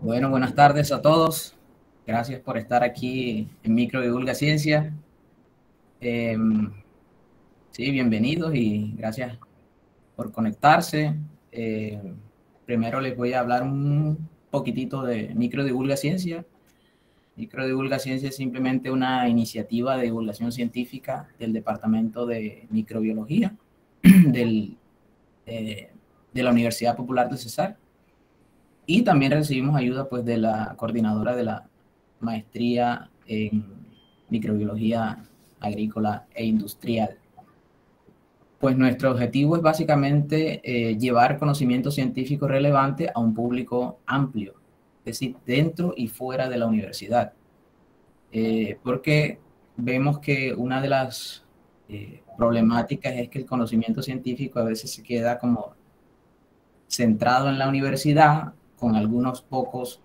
Bueno, buenas tardes a todos. Gracias por estar aquí en Microdivulga Ciencia. Eh, sí, bienvenidos y gracias por conectarse. Eh, Primero les voy a hablar un poquitito de Microdivulga Ciencia. Microdivulga Ciencia es simplemente una iniciativa de divulgación científica del Departamento de Microbiología del, eh, de la Universidad Popular del Cesar. Y también recibimos ayuda pues de la coordinadora de la maestría en microbiología agrícola e industrial. Pues nuestro objetivo es básicamente llevar conocimiento científico relevante a un público amplio, es decir, dentro y fuera de la universidad. Porque vemos que una de las problemáticas es que el conocimiento científico a veces se queda como centrado en la universidad con algunos pocos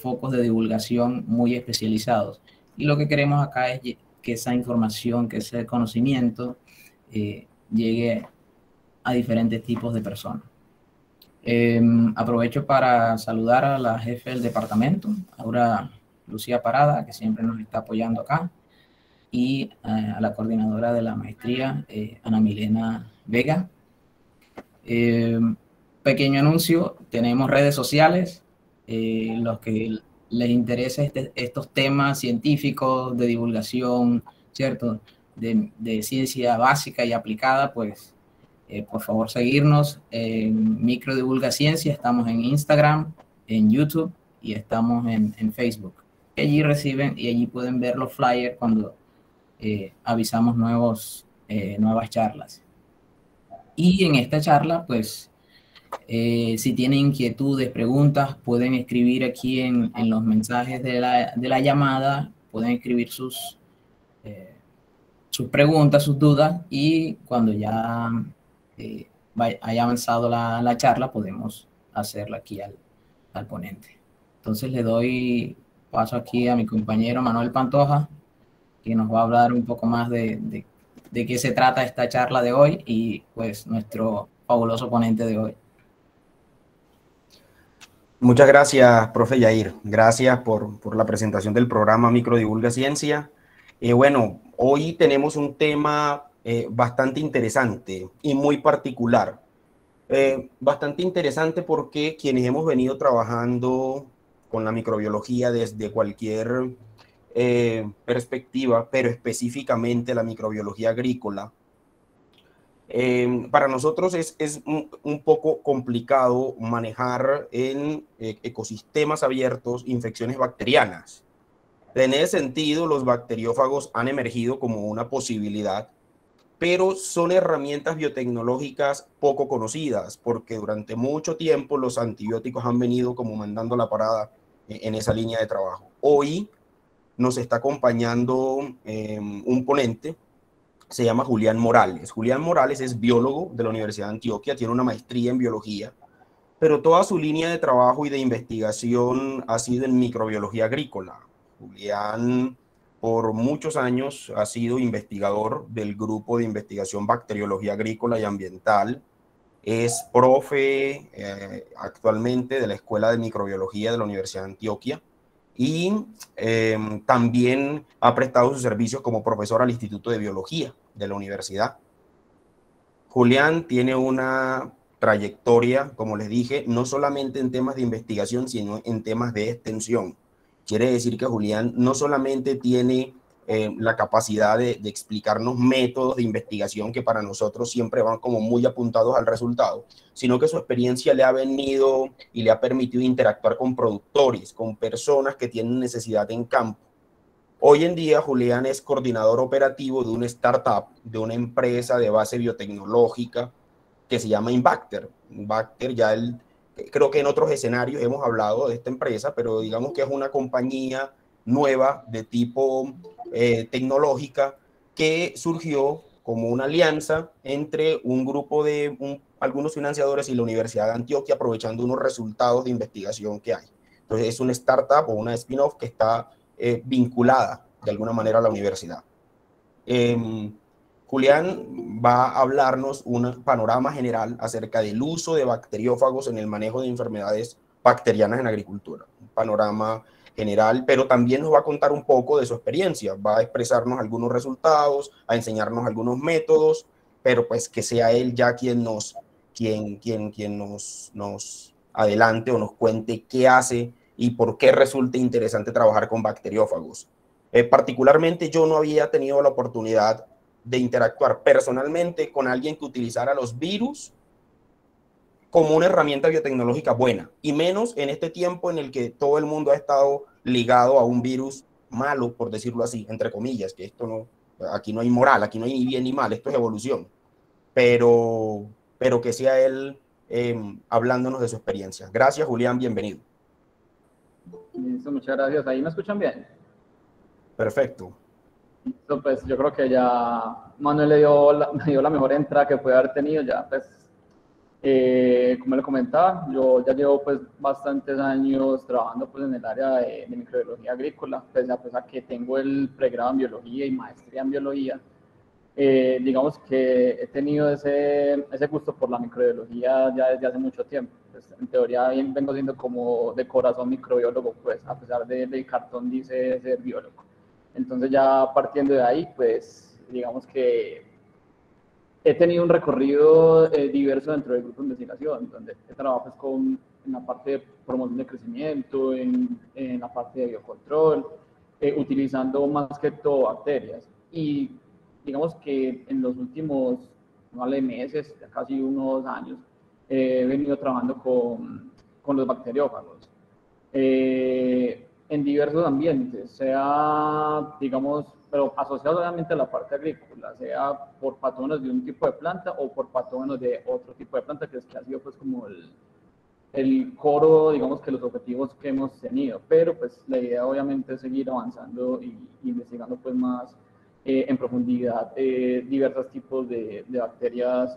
focos de divulgación muy especializados. Y lo que queremos acá es que esa información, que ese conocimiento llegue a diferentes tipos de personas. Aprovecho para saludar a la jefe del departamento, ahora Lucía Parada, que siempre nos está apoyando acá, y a la coordinadora de la maestría, Ana Milena Vega. Eh, Pequeño anuncio, tenemos redes sociales, los que les interesa estos temas científicos de divulgación, ¿cierto? De ciencia básica y aplicada, pues por favor seguirnos en Microdivulga Ciencia, estamos en Instagram, en YouTube y estamos en Facebook. Allí reciben y allí pueden ver los flyers cuando avisamos nuevas charlas. Y en esta charla, pues si tienen inquietudes, preguntas, pueden escribir aquí en los mensajes de la llamada, pueden escribir sus preguntas, sus dudas, y cuando ya haya avanzado la charla, podemos hacerla aquí al ponente. Entonces le doy paso aquí a mi compañero Manuel Pantoja, que nos va a hablar un poco más de qué se trata esta charla de hoy y pues nuestro fabuloso ponente de hoy. Muchas gracias, profe Yair. Gracias por la presentación del programa Microdivulga Ciencia. Bueno, hoy tenemos un tema bastante interesante y muy particular. Bastante interesante porque quienes hemos venido trabajando con la microbiología desde cualquier perspectiva, pero específicamente la microbiología agrícola, para nosotros es un poco complicado manejar en ecosistemas abiertos infecciones bacterianas. En ese sentido, los bacteriófagos han emergido como una posibilidad, pero son herramientas biotecnológicas poco conocidas, porque durante mucho tiempo los antibióticos han venido como mandando la parada en esa línea de trabajo. Hoy nos está acompañando un ponente, se llama Julián Morales. Julián Morales es biólogo de la Universidad de Antioquia, tiene una maestría en biología, pero toda su línea de trabajo y de investigación ha sido en microbiología agrícola. Julián por muchos años ha sido investigador del grupo de investigación bacteriología agrícola y ambiental. Es profe actualmente de la Escuela de Microbiología de la Universidad de Antioquia y también ha prestado sus servicios como profesor al Instituto de Biología de la universidad. Julián tiene una trayectoria, como les dije, no solamente en temas de investigación, sino en temas de extensión. Quiere decir que Julián no solamente tiene la capacidad de explicarnos métodos de investigación que para nosotros siempre van como muy apuntados al resultado, sino que su experiencia le ha venido y le ha permitido interactuar con productores, con personas que tienen necesidad en campo. Hoy en día, Julián es coordinador operativo de una startup, de una empresa de base biotecnológica que se llama Invacter. Invacter, creo que en otros escenarios hemos hablado de esta empresa, pero digamos que es una compañía nueva de tipo tecnológica que surgió como una alianza entre un grupo de algunos financiadores y la Universidad de Antioquia, aprovechando unos resultados de investigación que hay. Entonces es una startup o una spin-off que está vinculada de alguna manera a la universidad. Julián va a hablarnos un panorama general acerca del uso de bacteriófagos en el manejo de enfermedades bacterianas en agricultura. Un panorama general, pero también nos va a contar un poco de su experiencia, va a expresarnos algunos resultados, a enseñarnos algunos métodos, pero pues que sea él ya quien nos adelante o nos cuente qué hace y por qué resulta interesante trabajar con bacteriófagos. Particularmente yo no había tenido la oportunidad de interactuar personalmente con alguien que utilizara los virus como una herramienta biotecnológica buena, y menos en este tiempo en el que todo el mundo ha estado ligado a un virus malo, por decirlo así, entre comillas, que esto no, aquí no hay moral, aquí no hay ni bien ni mal, esto es evolución, pero que sea él hablándonos de su experiencia. Gracias, Julián, bienvenido. Listo, muchas gracias. ¿Ahí me escuchan bien? Perfecto. Listo, pues yo creo que ya Manuel me dio la mejor entrada que puede haber tenido. Ya, pues, como le comentaba, yo ya llevo pues bastantes años trabajando pues en el área de microbiología agrícola, pese a que tengo el pregrado en biología y maestría en biología. Digamos que he tenido ese gusto por la microbiología ya desde hace mucho tiempo. Pues, en teoría vengo siendo como de corazón microbiólogo, pues a pesar del cartón dice ser biólogo. Entonces ya partiendo de ahí, pues digamos que he tenido un recorrido diverso dentro del grupo de investigación, donde he trabajado pues, en la parte de promoción de crecimiento, en la parte de biocontrol, utilizando más que todo bacterias. Y digamos que en los últimos meses, casi unos años, he venido trabajando con los bacteriófagos en diversos ambientes, sea, digamos, pero asociado obviamente a la parte agrícola, sea por patógenos de un tipo de planta o por patógenos de otro tipo de planta, que ha sido pues como el coro, digamos que los objetivos que hemos tenido, pero pues la idea obviamente es seguir avanzando y investigando pues más en profundidad diversos tipos de bacterias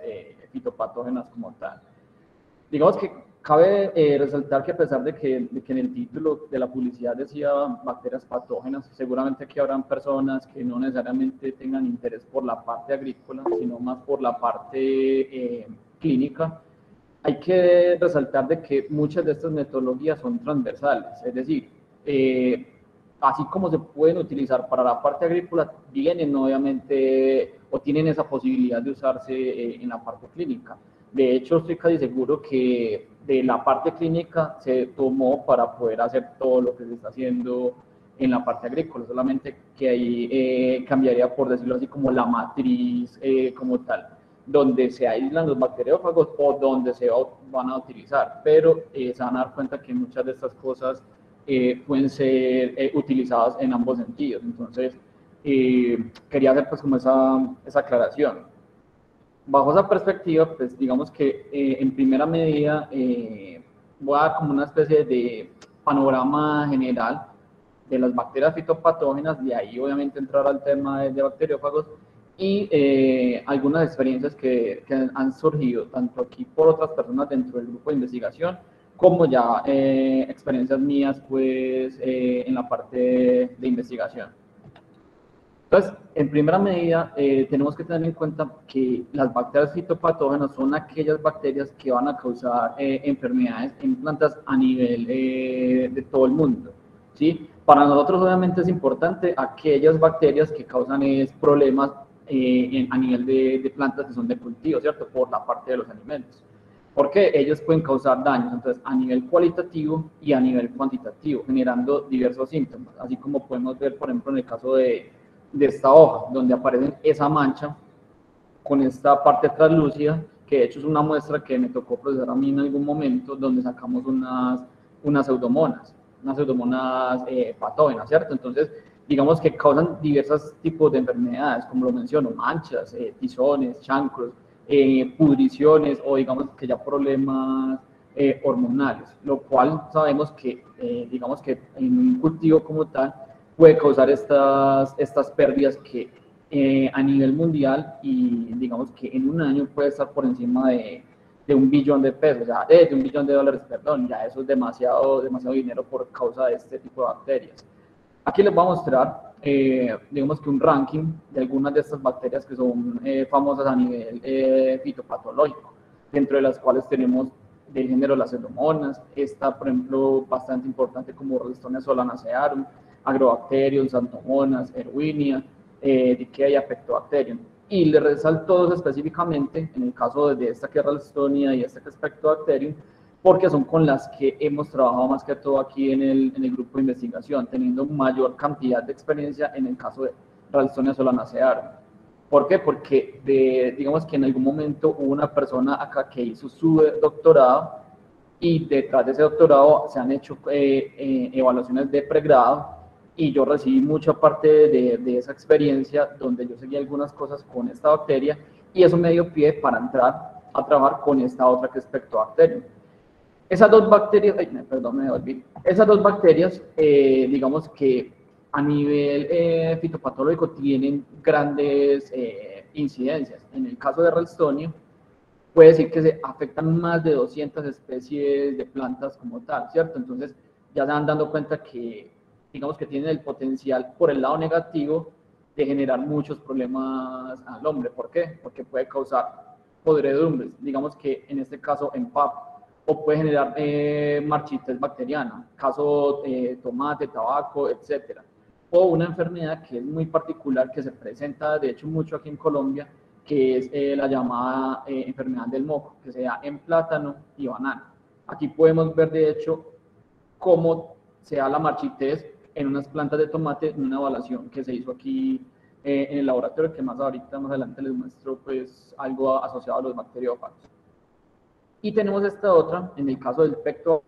fitopatógenas como tal. Digamos que cabe resaltar que a pesar de que en el título de la publicidad decía bacterias patógenas, seguramente que habrán personas que no necesariamente tengan interés por la parte agrícola, sino más por la parte clínica. Hay que resaltar de que muchas de estas metodologías son transversales, es decir, así como se pueden utilizar para la parte agrícola, vienen obviamente o tienen esa posibilidad de usarse en la parte clínica. De hecho, estoy casi seguro que de la parte clínica se tomó para poder hacer todo lo que se está haciendo en la parte agrícola, solamente que ahí cambiaría, por decirlo así, como la matriz como tal, donde se aíslan los bacteriófagos o donde se van a utilizar, pero se van a dar cuenta que muchas de estas cosas pueden ser utilizadas en ambos sentidos. Entonces, quería hacer pues como esa aclaración. Bajo esa perspectiva, pues digamos que en primera medida voy a dar como una especie de panorama general de las bacterias fitopatógenas, de ahí obviamente entrar al tema de bacteriófagos y algunas experiencias que han surgido tanto aquí por otras personas dentro del grupo de investigación como ya experiencias mías pues en la parte de investigación. Entonces, en primera medida, tenemos que tener en cuenta que las bacterias fitopatógenas son aquellas bacterias que van a causar enfermedades en plantas a nivel de todo el mundo, ¿sí? Para nosotros, obviamente, es importante aquellas bacterias que causan problemas a nivel de plantas que son de cultivo, ¿cierto? Por la parte de los alimentos. Porque ellos pueden causar daños, entonces, a nivel cualitativo y a nivel cuantitativo, generando diversos síntomas, así como podemos ver, por ejemplo, en el caso de esta hoja, donde aparece esa mancha con esta parte translúcida, que de hecho es una muestra que me tocó procesar a mí en algún momento, donde sacamos unas pseudomonas patógenas, ¿cierto? Entonces, digamos que causan diversos tipos de enfermedades, como lo menciono, manchas, tizones, chancros, pudriciones o digamos que ya problemas hormonales, lo cual sabemos que, digamos que en un cultivo como tal, puede causar estas pérdidas que a nivel mundial y digamos que en un año puede estar por encima de $1 billón de pesos, ya, de $1 billón, perdón, ya eso es demasiado dinero por causa de este tipo de bacterias. Aquí les voy a mostrar, digamos que un ranking de algunas de estas bacterias que son famosas a nivel fitopatológico, dentro de las cuales tenemos del género las pseudomonas. Está, por ejemplo, bastante importante como Ralstonia solanacearum, Agrobacterium, Xanthomonas, Erwinia, Dikea y Pectobacterium. Y le resalto dos específicamente, en el caso de esta que es Ralstonia y esta que es Pectobacterium, porque son con las que hemos trabajado más que todo aquí en el grupo de investigación, teniendo mayor cantidad de experiencia en el caso de Ralstonia solanacearum. ¿Por qué? Porque digamos que en algún momento hubo una persona acá que hizo su doctorado y detrás de ese doctorado se han hecho evaluaciones de pregrado y yo recibí mucha parte de esa experiencia donde yo seguí algunas cosas con esta bacteria y eso me dio pie para entrar a trabajar con esta otra que es Pectobacterium. Esas dos bacterias, perdón, me olvidé. Esas dos bacterias, digamos que a nivel fitopatológico tienen grandes incidencias. En el caso de Ralstonia, puede decir que se afectan más de 200 especies de plantas como tal, ¿cierto? Entonces, ya se van dando cuenta que, digamos que tienen el potencial por el lado negativo de generar muchos problemas al hombre. ¿Por qué? Porque puede causar podredumbres, digamos que en este caso en papa, o puede generar marchites bacteriana, caso tomate, tabaco, etcétera. O una enfermedad que es muy particular, que se presenta de hecho mucho aquí en Colombia, que es la llamada enfermedad del moco, que se da en plátano y banana. Aquí podemos ver de hecho cómo se da la marchitez en unas plantas de tomate en una evaluación que se hizo aquí en el laboratorio, que más adelante les muestro pues algo asociado a los bacteriófagos. Y tenemos esta otra, en el caso del pecto,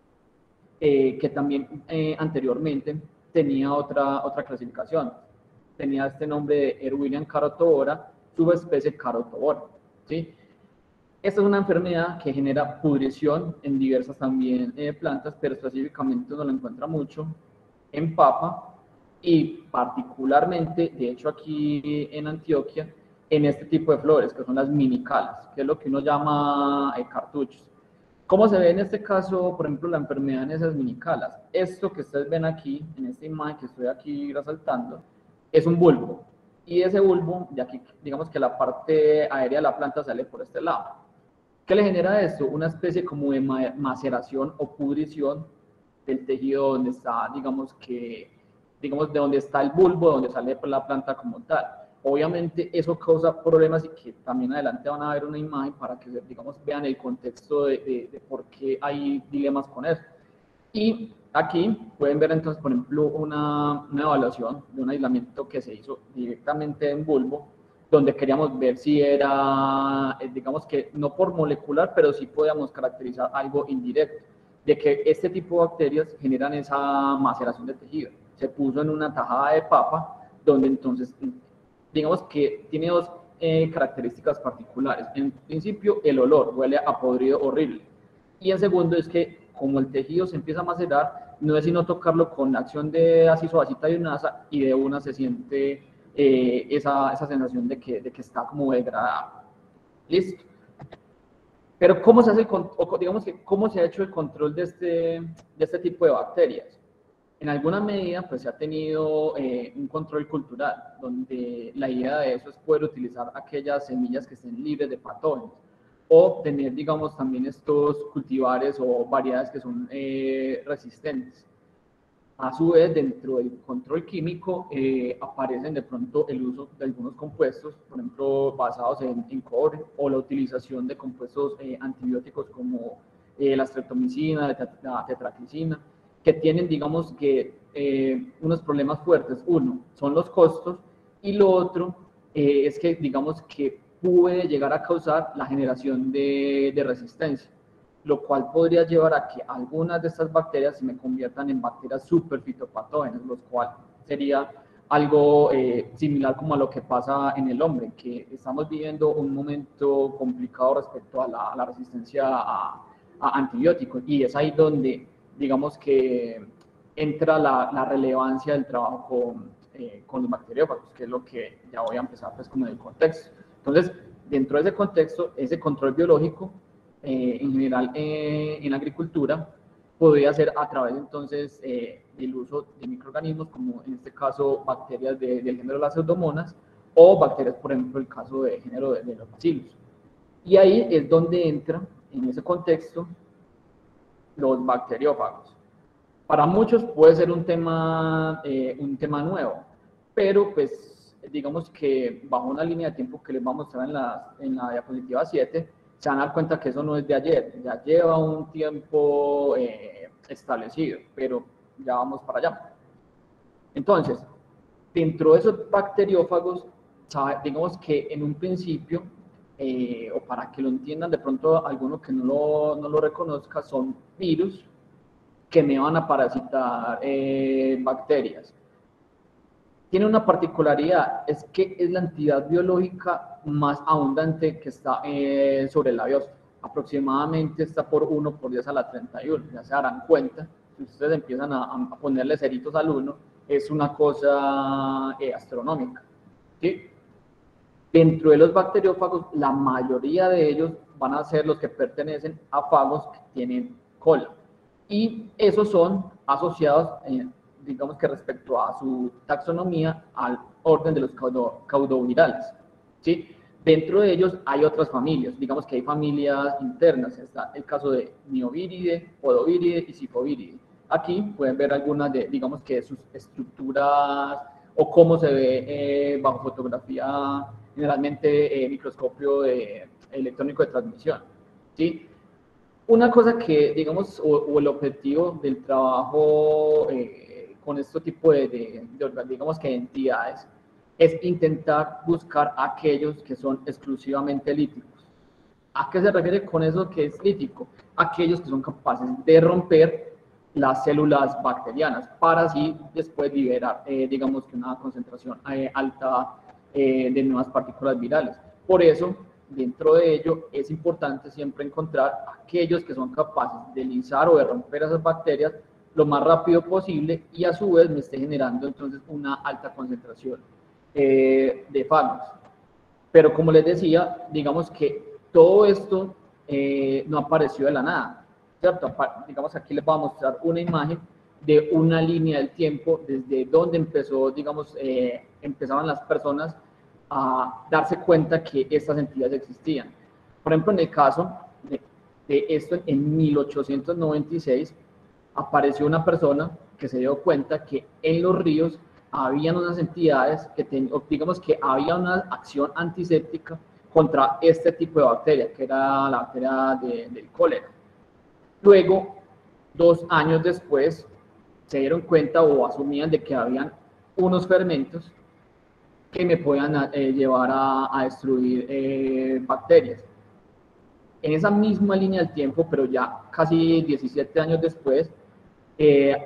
que también anteriormente tenía otra clasificación. Tenía este nombre de Erwinia carotovora, subespecie carotovora, ¿sí? Esta es una enfermedad que genera pudrición en diversas también plantas, pero específicamente uno la encuentra mucho en papa y particularmente, de hecho aquí en Antioquia, en este tipo de flores, que son las minicalas, que es lo que uno llama cartuchos. ¿Cómo se ve en este caso, por ejemplo, la enfermedad en esas minicalas? Esto que ustedes ven aquí, en esta imagen que estoy aquí resaltando, es un bulbo. Y ese bulbo, de aquí, digamos que la parte aérea de la planta sale por este lado. ¿Qué le genera esto? Una especie como de maceración o pudrición del tejido donde está, digamos, de donde está el bulbo, donde sale la planta como tal. Obviamente eso causa problemas y que también adelante van a ver una imagen para que, digamos, vean el contexto de por qué hay dilemas con eso. Y aquí pueden ver entonces, por ejemplo, una evaluación de un aislamiento que se hizo directamente en bulbo, donde queríamos ver si era, digamos que no por molecular, pero sí podíamos caracterizar algo indirecto, de que este tipo de bacterias generan esa maceración de tejido. Se puso en una tajada de papa, donde entonces, digamos que tiene dos características particulares. En principio, el olor, huele a podrido horrible. Y en segundo, es que como el tejido se empieza a macerar, no es sino tocarlo con acción de ácido acetaldehidrogenasa y de una se siente esa sensación de que está como degradado. Listo. Pero ¿cómo se hace digamos que cómo se ha hecho el control de este tipo de bacterias? En alguna medida, pues se ha tenido un control cultural, donde la idea de eso es poder utilizar aquellas semillas que estén libres de patógenos, o tener, digamos, también estos cultivares o variedades que son resistentes. A su vez, dentro del control químico aparecen de pronto el uso de algunos compuestos, por ejemplo, basados en cobre, o la utilización de compuestos antibióticos como la streptomicina, la tetracicina, que tienen, digamos, que unos problemas fuertes. Uno, son los costos, y lo otro es que, digamos, que puede llegar a causar la generación de resistencia, lo cual podría llevar a que algunas de estas bacterias se me conviertan en bacterias superfitopatógenas, lo cual sería algo similar como a lo que pasa en el hombre, que estamos viviendo un momento complicado respecto a la resistencia a antibióticos, y es ahí donde, digamos que entra la relevancia del trabajo con los bacteriófagos, que es lo que ya voy a empezar pues como en el contexto. Entonces, dentro de ese contexto, ese control biológico, en general en la agricultura, podría ser a través entonces del uso de microorganismos, como en este caso bacterias del género de las pseudomonas, o bacterias, por ejemplo, el caso del género de los bacillus. Y ahí es donde entra, en ese contexto, los bacteriófagos. Para muchos puede ser un tema nuevo, pero pues digamos que bajo una línea de tiempo que les vamos a mostrar en la diapositiva 7, se van a dar cuenta que eso no es de ayer, ya lleva un tiempo establecido, pero ya vamos para allá. Entonces, dentro de esos bacteriófagos, digamos que en un principio, o para que lo entiendan de pronto alguno que no lo reconozca, son virus que me van a parasitar bacterias. Tiene una particularidad, es que es la entidad biológica más abundante que está sobre la biosfera. Aproximadamente está por 1 por 10 a la 31. Ya se darán cuenta, si ustedes empiezan a ponerle ceritos al 1, es una cosa astronómica, ¿sí? Dentro de los bacteriófagos, la mayoría de ellos van a ser los que pertenecen a fagos que tienen cola. Y esos son asociados, digamos que respecto a su taxonomía, al orden de los caudovirales, ¿sí? Dentro de ellos hay otras familias, digamos que hay familias internas, está el caso de Mioviridae, Podobiridae y Sifoviridae. Aquí pueden ver algunas de, digamos que sus estructuras o cómo se ve bajo fotografía, generalmente microscopio electrónico de transmisión, ¿sí? Una cosa que, digamos, o el objetivo del trabajo con este tipo digamos que de entidades, es intentar buscar aquellos que son exclusivamente líticos. ¿A qué se refiere con eso que es lítico? Aquellos que son capaces de romper las células bacterianas para así después liberar, digamos que una concentración alta de nuevas partículas virales. Por eso, dentro de ello, es importante siempre encontrar aquellos que son capaces de lisar o de romper esas bacterias lo más rápido posible y a su vez me esté generando entonces una alta concentración de fagos. Pero como les decía, digamos que todo esto no apareció de la nada, ¿cierto? Digamos, aquí les voy a mostrar una imagen de una línea del tiempo desde donde empezó, digamos, empezaban las personas a darse cuenta que estas entidades existían. Por ejemplo, en el caso de esto, en 1896 apareció una persona que se dio cuenta que en los ríos habían unas entidades que, digamos que había una acción antiséptica contra este tipo de bacteria, que era la bacteria del cólera. Luego, 2 años después, se dieron cuenta o asumían de que habían unos fermentos que me puedan llevar a destruir bacterias. En esa misma línea del tiempo, pero ya casi 17 años después,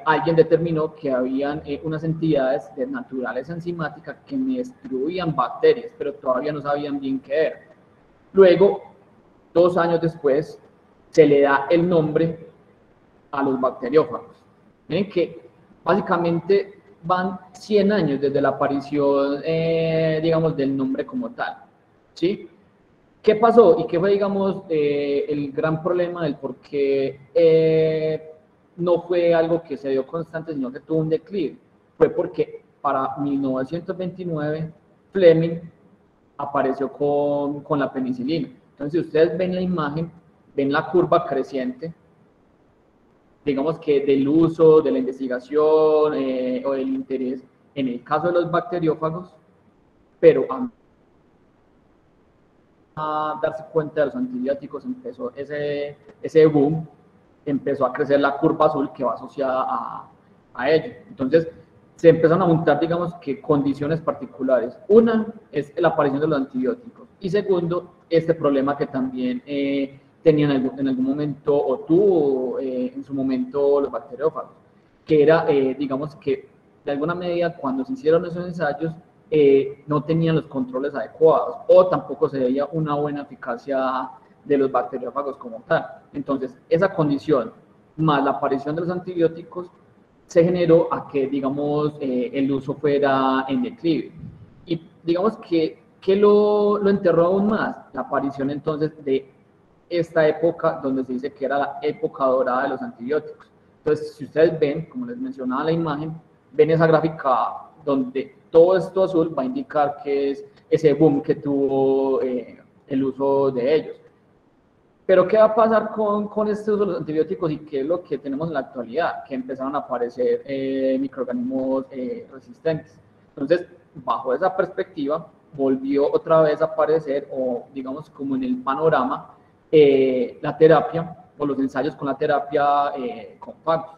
alguien determinó que habían unas entidades de naturaleza enzimática que me destruían bacterias, pero todavía no sabían bien qué era. Luego, 2 años después, se le da el nombre a los bacteriófagos. Miren que básicamente van 100 años desde la aparición, digamos, del nombre como tal, ¿sí? ¿Qué pasó? ¿Y qué fue, digamos, el gran problema del por qué no fue algo que se dio constante, sino que tuvo un declive? Fue porque para 1929 Fleming apareció con la penicilina. Entonces, si ustedes ven la imagen, ven la curva creciente, digamos que del uso, de la investigación o del interés en el caso de los bacteriófagos, pero a darse cuenta de los antibióticos empezó ese boom, empezó a crecer la curva azul que va asociada a ello. Entonces, se empezaron a juntar, digamos, que condiciones particulares. Una es la aparición de los antibióticos y segundo, este problema que también tenían en algún momento o tuvo en su momento los bacteriófagos, que era, digamos, que de alguna medida cuando se hicieron esos ensayos no tenían los controles adecuados o tampoco se veía una buena eficacia de los bacteriófagos como tal. Entonces, esa condición más la aparición de los antibióticos se generó a que, digamos, el uso fuera en declive. Y digamos que lo enterró aún más, la aparición entonces de esta época donde se dice que era la época dorada de los antibióticos. Entonces, si ustedes ven, como les mencionaba la imagen, ven esa gráfica donde todo esto azul va a indicar que es ese boom que tuvo el uso de ellos. Pero ¿qué va a pasar con este uso de los antibióticos y qué es lo que tenemos en la actualidad? Que empezaron a aparecer microorganismos resistentes. Entonces, bajo esa perspectiva, volvió otra vez a aparecer, o digamos como en el panorama, la terapia o los ensayos con la terapia con fagos.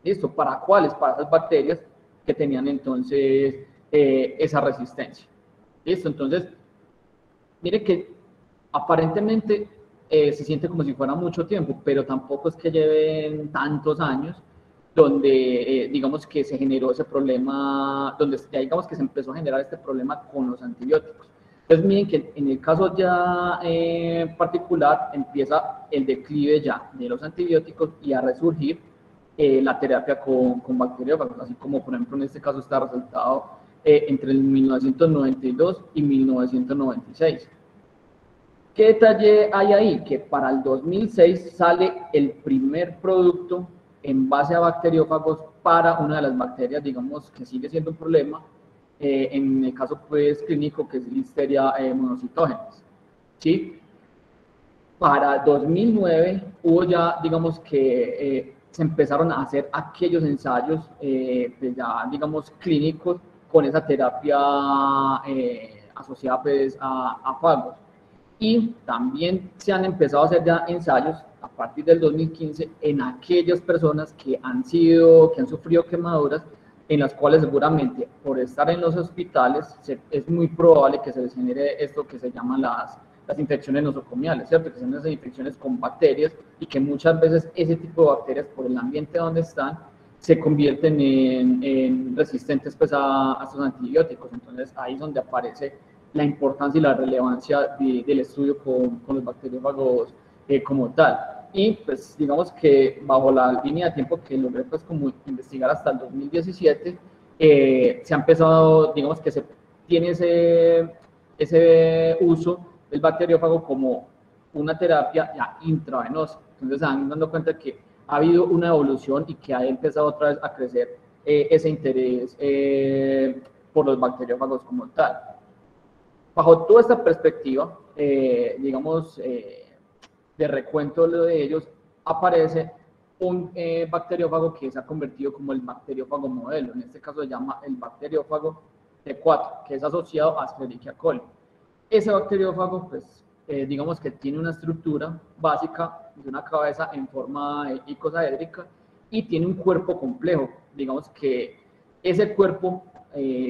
¿Listo? ¿Para cuáles? Para esas bacterias que tenían entonces esa resistencia. ¿Listo? Entonces, mire que aparentemente se siente como si fuera mucho tiempo, pero tampoco es que lleven tantos años donde digamos que se generó ese problema, donde ya digamos que se empezó a generar este problema con los antibióticos. Entonces miren que en el caso ya particular empieza el declive ya de los antibióticos y a resurgir la terapia con bacteriófagos, así como por ejemplo en este caso está resaltado entre el 1992 y 1996. ¿Qué detalle hay ahí? Que para el 2006 sale el primer producto en base a bacteriófagos para una de las bacterias, digamos, que sigue siendo un problema, en el caso pues clínico, que es Listeria monocytogenes, ¿sí? Para 2009 hubo ya, digamos que se empezaron a hacer aquellos ensayos, pues ya, digamos, clínicos con esa terapia asociada pues a fagos. Y también se han empezado a hacer ya ensayos a partir del 2015 en aquellas personas que han sufrido quemaduras, en las cuales seguramente por estar en los hospitales es muy probable que se les genere esto que se llaman las infecciones nosocomiales, ¿cierto? Que son esas infecciones con bacterias y que muchas veces ese tipo de bacterias por el ambiente donde están se convierten en resistentes pues a estos antibióticos. Entonces ahí es donde aparece la importancia y la relevancia del estudio con los bacteriófagos como tal. Y pues digamos que bajo la línea de tiempo que logré pues como investigar hasta el 2017, se ha empezado, digamos que se tiene ese uso del bacteriófago como una terapia ya intravenosa. Entonces se van dando cuenta que ha habido una evolución y que ha empezado otra vez a crecer ese interés por los bacteriófagos como tal. Bajo toda esta perspectiva, digamos, de recuento de ellos, aparece un bacteriófago que se ha convertido como el bacteriófago modelo. En este caso se llama el bacteriófago T4, que es asociado a Escherichia coli. Ese bacteriófago, pues, digamos que tiene una estructura básica de una cabeza en forma icosaédrica y tiene un cuerpo complejo. Digamos que ese cuerpo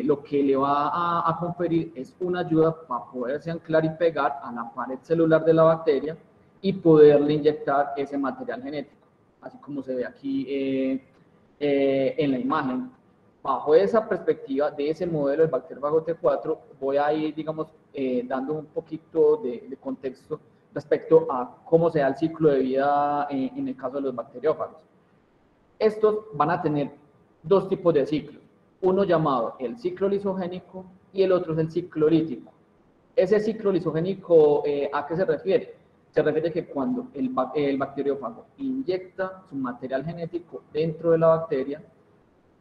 lo que le va a conferir es una ayuda para poderse anclar y pegar a la pared celular de la bacteria y poderle inyectar ese material genético, así como se ve aquí en la imagen. Bajo esa perspectiva de ese modelo del bacteriófago T4, voy a ir, digamos, dando un poquito de contexto respecto a cómo se da el ciclo de vida en el caso de los bacteriófagos. Estos van a tener dos tipos de ciclos, uno llamado el ciclo lisogénico y el otro es el ciclo lítico. Ese ciclo lisogénico, ¿a qué se refiere? Se refiere que cuando el bacteriófago inyecta su material genético dentro de la bacteria,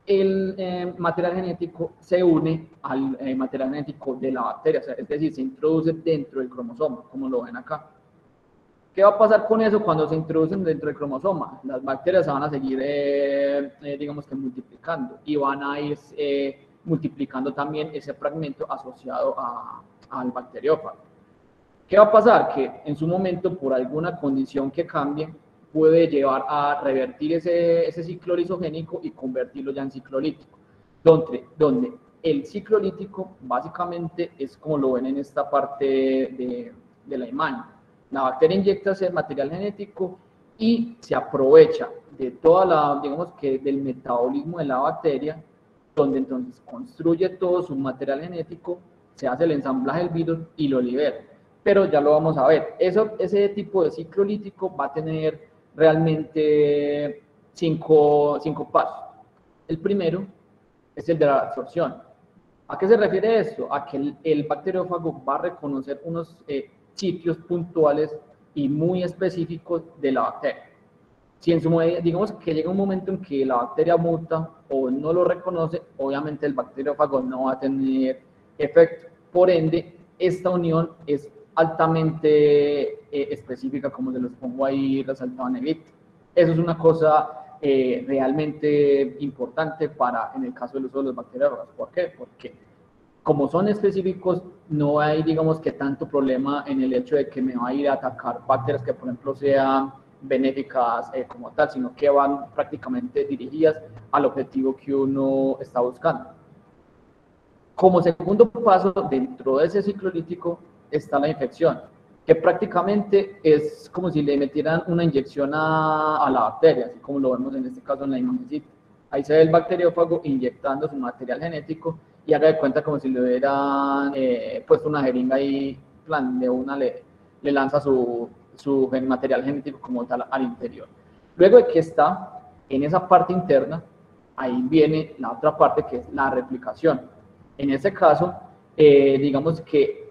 el material genético se une al material genético de la bacteria, o sea, es decir, se introduce dentro del cromosoma, como lo ven acá. ¿Qué va a pasar con eso cuando se introducen dentro del cromosoma? Las bacterias se van a seguir, digamos que multiplicando y van a ir multiplicando también ese fragmento asociado al bacteriófago. ¿Qué va a pasar? Que en su momento, por alguna condición que cambie, puede llevar a revertir ese ciclo lisogénico y convertirlo ya en ciclo lítico, donde el ciclo lítico básicamente es como lo ven en esta parte de la imagen. La bacteria inyecta ese material genético y se aprovecha de toda digamos que del metabolismo de la bacteria, donde entonces construye todo su material genético, se hace el ensamblaje del virus y lo libera. Pero ya lo vamos a ver. Ese tipo de ciclo lítico va a tener realmente cinco pasos. El primero es el de la absorción. ¿A qué se refiere esto? A que el bacteriófago va a reconocer unos sitios puntuales y muy específicos de la bacteria. Si digamos que llega un momento en que la bacteria muta o no lo reconoce, obviamente el bacteriófago no va a tener efecto. Por ende, esta unión es altamente específica, como se los pongo ahí resaltado en negrito. Eso es una cosa realmente importante en el caso del uso de los bacteriófagos. ¿Por qué? Porque como son específicos, no hay, digamos, que tanto problema en el hecho de que me va a ir a atacar bacterias que, por ejemplo, sean benéficas como tal, sino que van prácticamente dirigidas al objetivo que uno está buscando. Como segundo paso, dentro de ese ciclo lítico está la infección, que prácticamente es como si le metieran una inyección a la bacteria, así como lo vemos en este caso en la imagencita. Ahí se ve el bacteriófago inyectando su material genético y haga de cuenta como si le hubieran puesto una jeringa y plan, de una le lanza su material genético como tal al interior. Luego de que está en esa parte interna, ahí viene la otra parte que es la replicación. En ese caso, digamos que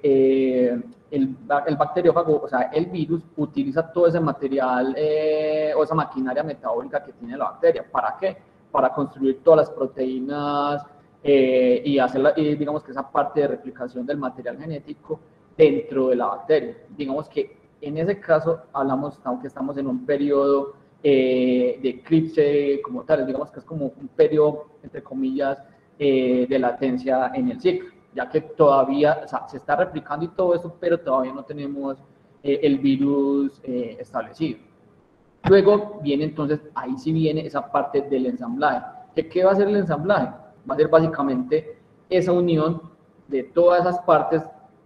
el bacteriófago, o sea, el virus, utiliza todo ese material o esa maquinaria metabólica que tiene la bacteria. ¿Para qué? Para construir todas las proteínas y hacer, digamos que esa parte de replicación del material genético dentro de la bacteria. Digamos que en ese caso hablamos, aunque estamos en un periodo de eclipse como tal, digamos que es como un periodo, entre comillas, de latencia en el ciclo, ya que todavía, o sea, se está replicando y todo eso, pero todavía no tenemos el virus establecido. Luego viene entonces, ahí sí viene esa parte del ensamblaje. ¿Qué va a ser el ensamblaje? Va a ser básicamente esa unión de todas esas partes,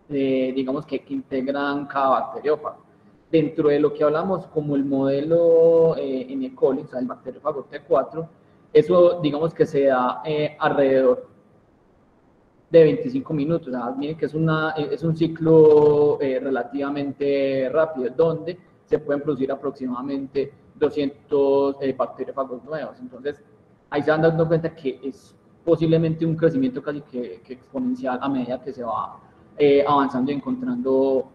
digamos, que integran cada bacteriófago. Dentro de lo que hablamos como el modelo en E. coli, o sea, el bacteriófago T4, eso, digamos que se da alrededor de 25 minutos. O sea, miren que es un ciclo relativamente rápido, donde se pueden producir aproximadamente 200 bacteriófagos nuevos. Entonces, ahí se van dando cuenta que es posiblemente un crecimiento casi que exponencial a medida que se va avanzando y encontrando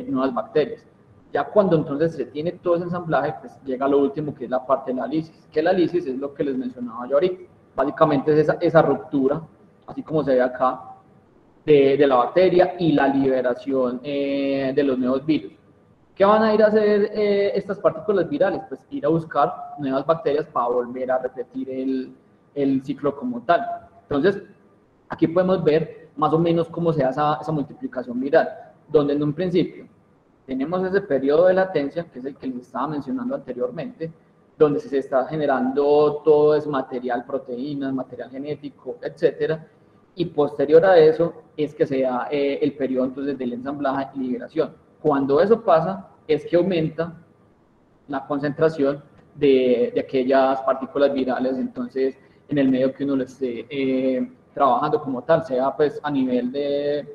nuevas bacterias. Ya cuando entonces se tiene todo ese ensamblaje, pues llega lo último, que es la parte de la lisis. Que la lisis es lo que les mencionaba yo ahorita. Básicamente es esa ruptura, así como se ve acá, de la bacteria y la liberación de los nuevos virus. ¿Qué van a ir a hacer estas partículas virales? Pues ir a buscar nuevas bacterias para volver a repetir el ciclo como tal. Entonces, aquí podemos ver más o menos cómo se da esa multiplicación viral, donde en un principio tenemos ese periodo de latencia, que es el que les estaba mencionando anteriormente, donde se está generando todo ese material, proteínas, material genético, etcétera, y posterior a eso es que se da el periodo entonces del ensamblaje y liberación. Cuando eso pasa, es que aumenta la concentración de aquellas partículas virales, entonces, en el medio que uno lo esté trabajando como tal, sea pues a nivel de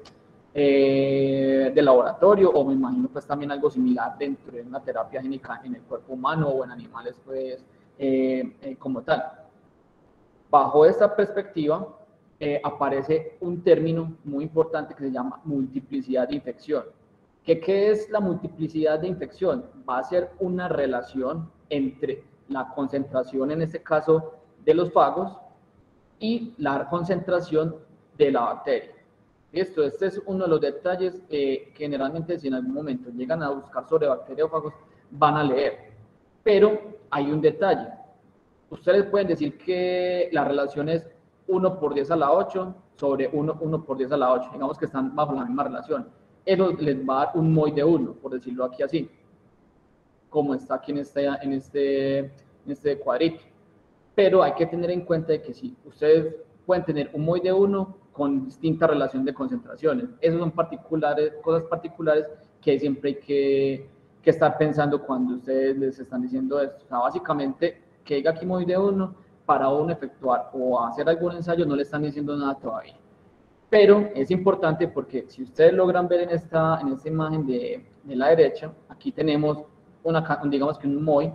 laboratorio, o me imagino pues también algo similar dentro de una terapia génica en el cuerpo humano o en animales pues como tal. Bajo esta perspectiva aparece un término muy importante que se llama multiplicidad de infección. ¿Qué es la multiplicidad de infección? Va a ser una relación entre la concentración, en este caso, de los fagos y la concentración de la bacteria. Este es uno de los detalles que generalmente, si en algún momento llegan a buscar sobre bacteriófagos, van a leer. Pero hay un detalle. Ustedes pueden decir que la relación es 1 por 10 a la 8 sobre 1 por 10 a la 8. Digamos que están bajo la misma relación. Eso les va a dar un MOI de 1, por decirlo aquí así, como está aquí en este cuadrito. Pero hay que tener en cuenta de que sí, ustedes pueden tener un MOI de 1 con distinta relación de concentraciones. Esas son cosas particulares que siempre hay que estar pensando cuando ustedes les están diciendo esto. O sea, básicamente, que diga aquí MOI de 1, para uno efectuar o hacer algún ensayo no le están diciendo nada todavía. Pero es importante porque si ustedes logran ver en esta imagen de la derecha, aquí tenemos digamos que un MOI,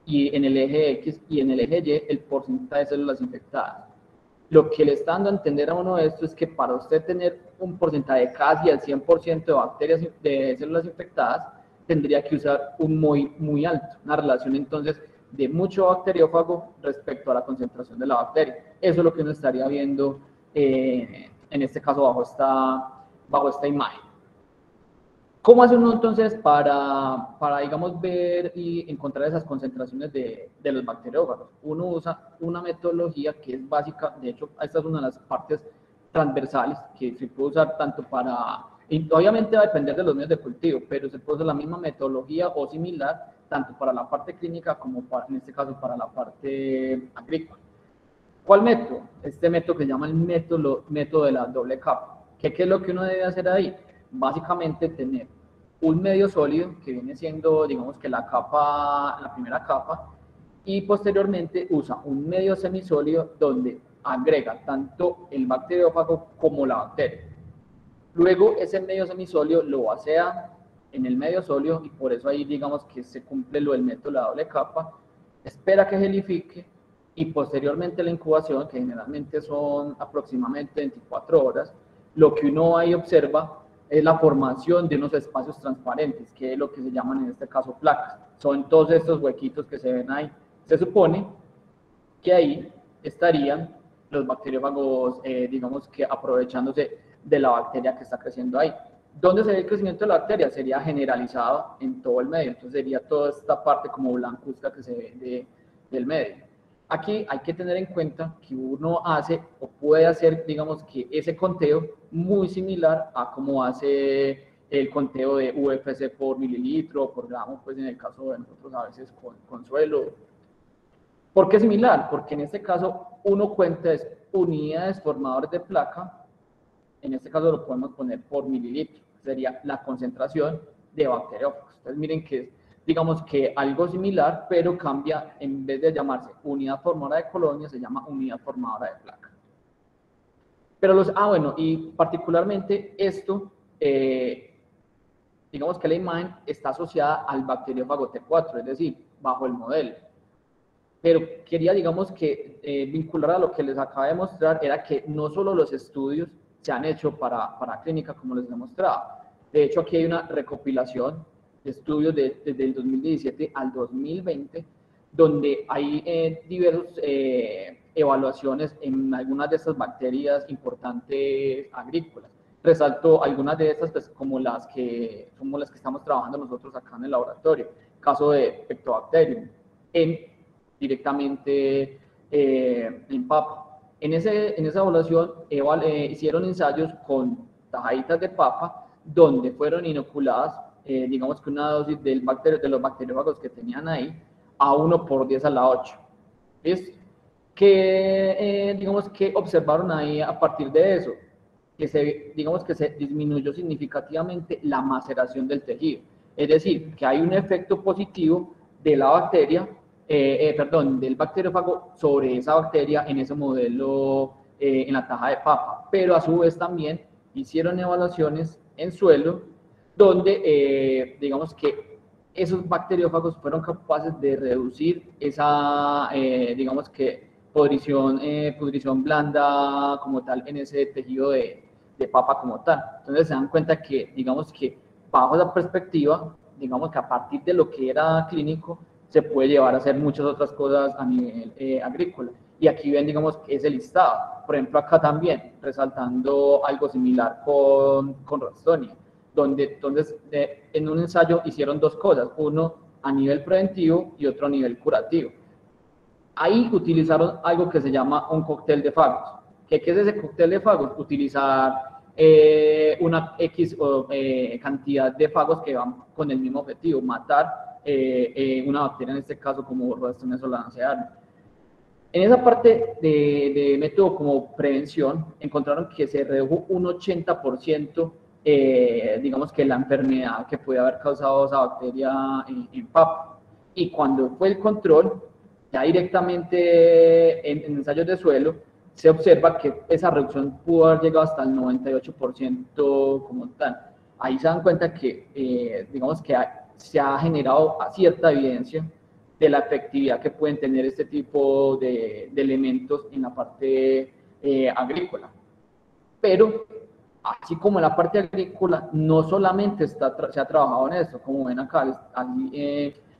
y en el eje X y en el eje Y el porcentaje de células infectadas. Lo que le está dando a entender a uno de esto es que para usted tener un porcentaje casi al 100% de bacterias, de células infectadas, tendría que usar un MOI muy alto, una relación entonces de mucho bacteriófago respecto a la concentración de la bacteria. Eso es lo que uno estaría viendo en este caso bajo esta imagen. ¿Cómo hace uno entonces para digamos, ver y encontrar esas concentraciones de los bacteriófagos? Uno usa una metodología que es básica, de hecho, esta es una de las partes transversales que se puede usar tanto para, y obviamente va a depender de los medios de cultivo, pero se puede usar la misma metodología o similar, tanto para la parte clínica como en este caso para la parte agrícola. ¿Cuál método? Este método que se llama el método de la doble capa. ¿Qué es lo que uno debe hacer ahí? Básicamente tener un medio sólido que viene siendo, digamos que la primera capa, y posteriormente usa un medio semisólido donde agrega tanto el bacteriófago como la bacteria. Luego ese medio semisólido lo vacía en el medio sólido y por eso ahí digamos que se cumple lo del método de la doble capa, espera que gelifique y posteriormente la incubación, que generalmente son aproximadamente 24 horas, lo que uno ahí observa es la formación de unos espacios transparentes, que es lo que se llaman en este caso placas. Son todos estos huequitos que se ven ahí. Se supone que ahí estarían los bacteriófagos, digamos que aprovechándose de la bacteria que está creciendo ahí. ¿Dónde se ve el crecimiento de la bacteria? Sería generalizado en todo el medio. Entonces sería toda esta parte como blancuzca que se ve del medio. Aquí hay que tener en cuenta que uno hace o puede hacer, digamos que ese conteo muy similar a como hace el conteo de UFC por mililitro o por gramo, pues en el caso de nosotros a veces con suelo. ¿Por qué similar? Porque en este caso uno cuenta es unidades formadores de placa, en este caso lo podemos poner por mililitro, sería la concentración de bacteriófagos. Entonces miren que digamos que algo similar, pero cambia, en vez de llamarse unidad formadora de colonia, se llama unidad formadora de placa. Pero bueno, y particularmente esto, digamos que la imagen está asociada al bacteriófago T4, es decir, bajo el modelo. Pero quería, digamos que, vincular a lo que les acabo de mostrar, era que no solo los estudios se han hecho para clínica, como les he mostrado. De hecho, aquí hay una recopilación de estudios desde el 2017 al 2020, donde hay diversas evaluaciones en algunas de estas bacterias importantes agrícolas. Resalto algunas de estas, pues, como las que estamos trabajando nosotros acá en el laboratorio. Caso de Pectobacterium, directamente en papa. En esa evaluación hicieron ensayos con tajaditas de papa, donde fueron inoculadas, digamos que una dosis de los bacteriófagos que tenían ahí, a 1 por 10 a la 8. ¿Listo? Digamos que observaron ahí a partir de eso, digamos que se disminuyó significativamente la maceración del tejido. Es decir, que hay un efecto positivo de la bacteria, del bacteriófago sobre esa bacteria en ese modelo en la taja de papa. Pero a su vez también hicieron evaluaciones en suelo donde digamos que esos bacteriófagos fueron capaces de reducir esa, digamos que, pudrición blanda como tal en ese tejido de papa como tal. Entonces se dan cuenta que, digamos que, bajo esa perspectiva, digamos que a partir de lo que era clínico, se puede llevar a hacer muchas otras cosas a nivel agrícola. Y aquí ven, digamos, ese listado. Por ejemplo, acá también, resaltando algo similar con Ralstonia, donde entonces en un ensayo hicieron dos cosas, uno a nivel preventivo y otro a nivel curativo. Ahí utilizaron algo que se llama un cóctel de fagos. ¿Qué es ese cóctel de fagos? Utilizar una X cantidad de fagos que van con el mismo objetivo, matar una bacteria, en este caso como Ralstonia solanacearum. En esa parte de método como prevención, encontraron que se redujo un 80%, digamos que la enfermedad que puede haber causado esa bacteria en papa. Y cuando fue el control, ya directamente en ensayos de suelo, se observa que esa reducción pudo haber llegado hasta el 98% como tal. Ahí se dan cuenta que, digamos que se ha generado cierta evidencia de la efectividad que pueden tener este tipo de elementos en la parte agrícola. Pero, así como en la parte agrícola, no solamente se ha trabajado en esto, como ven acá,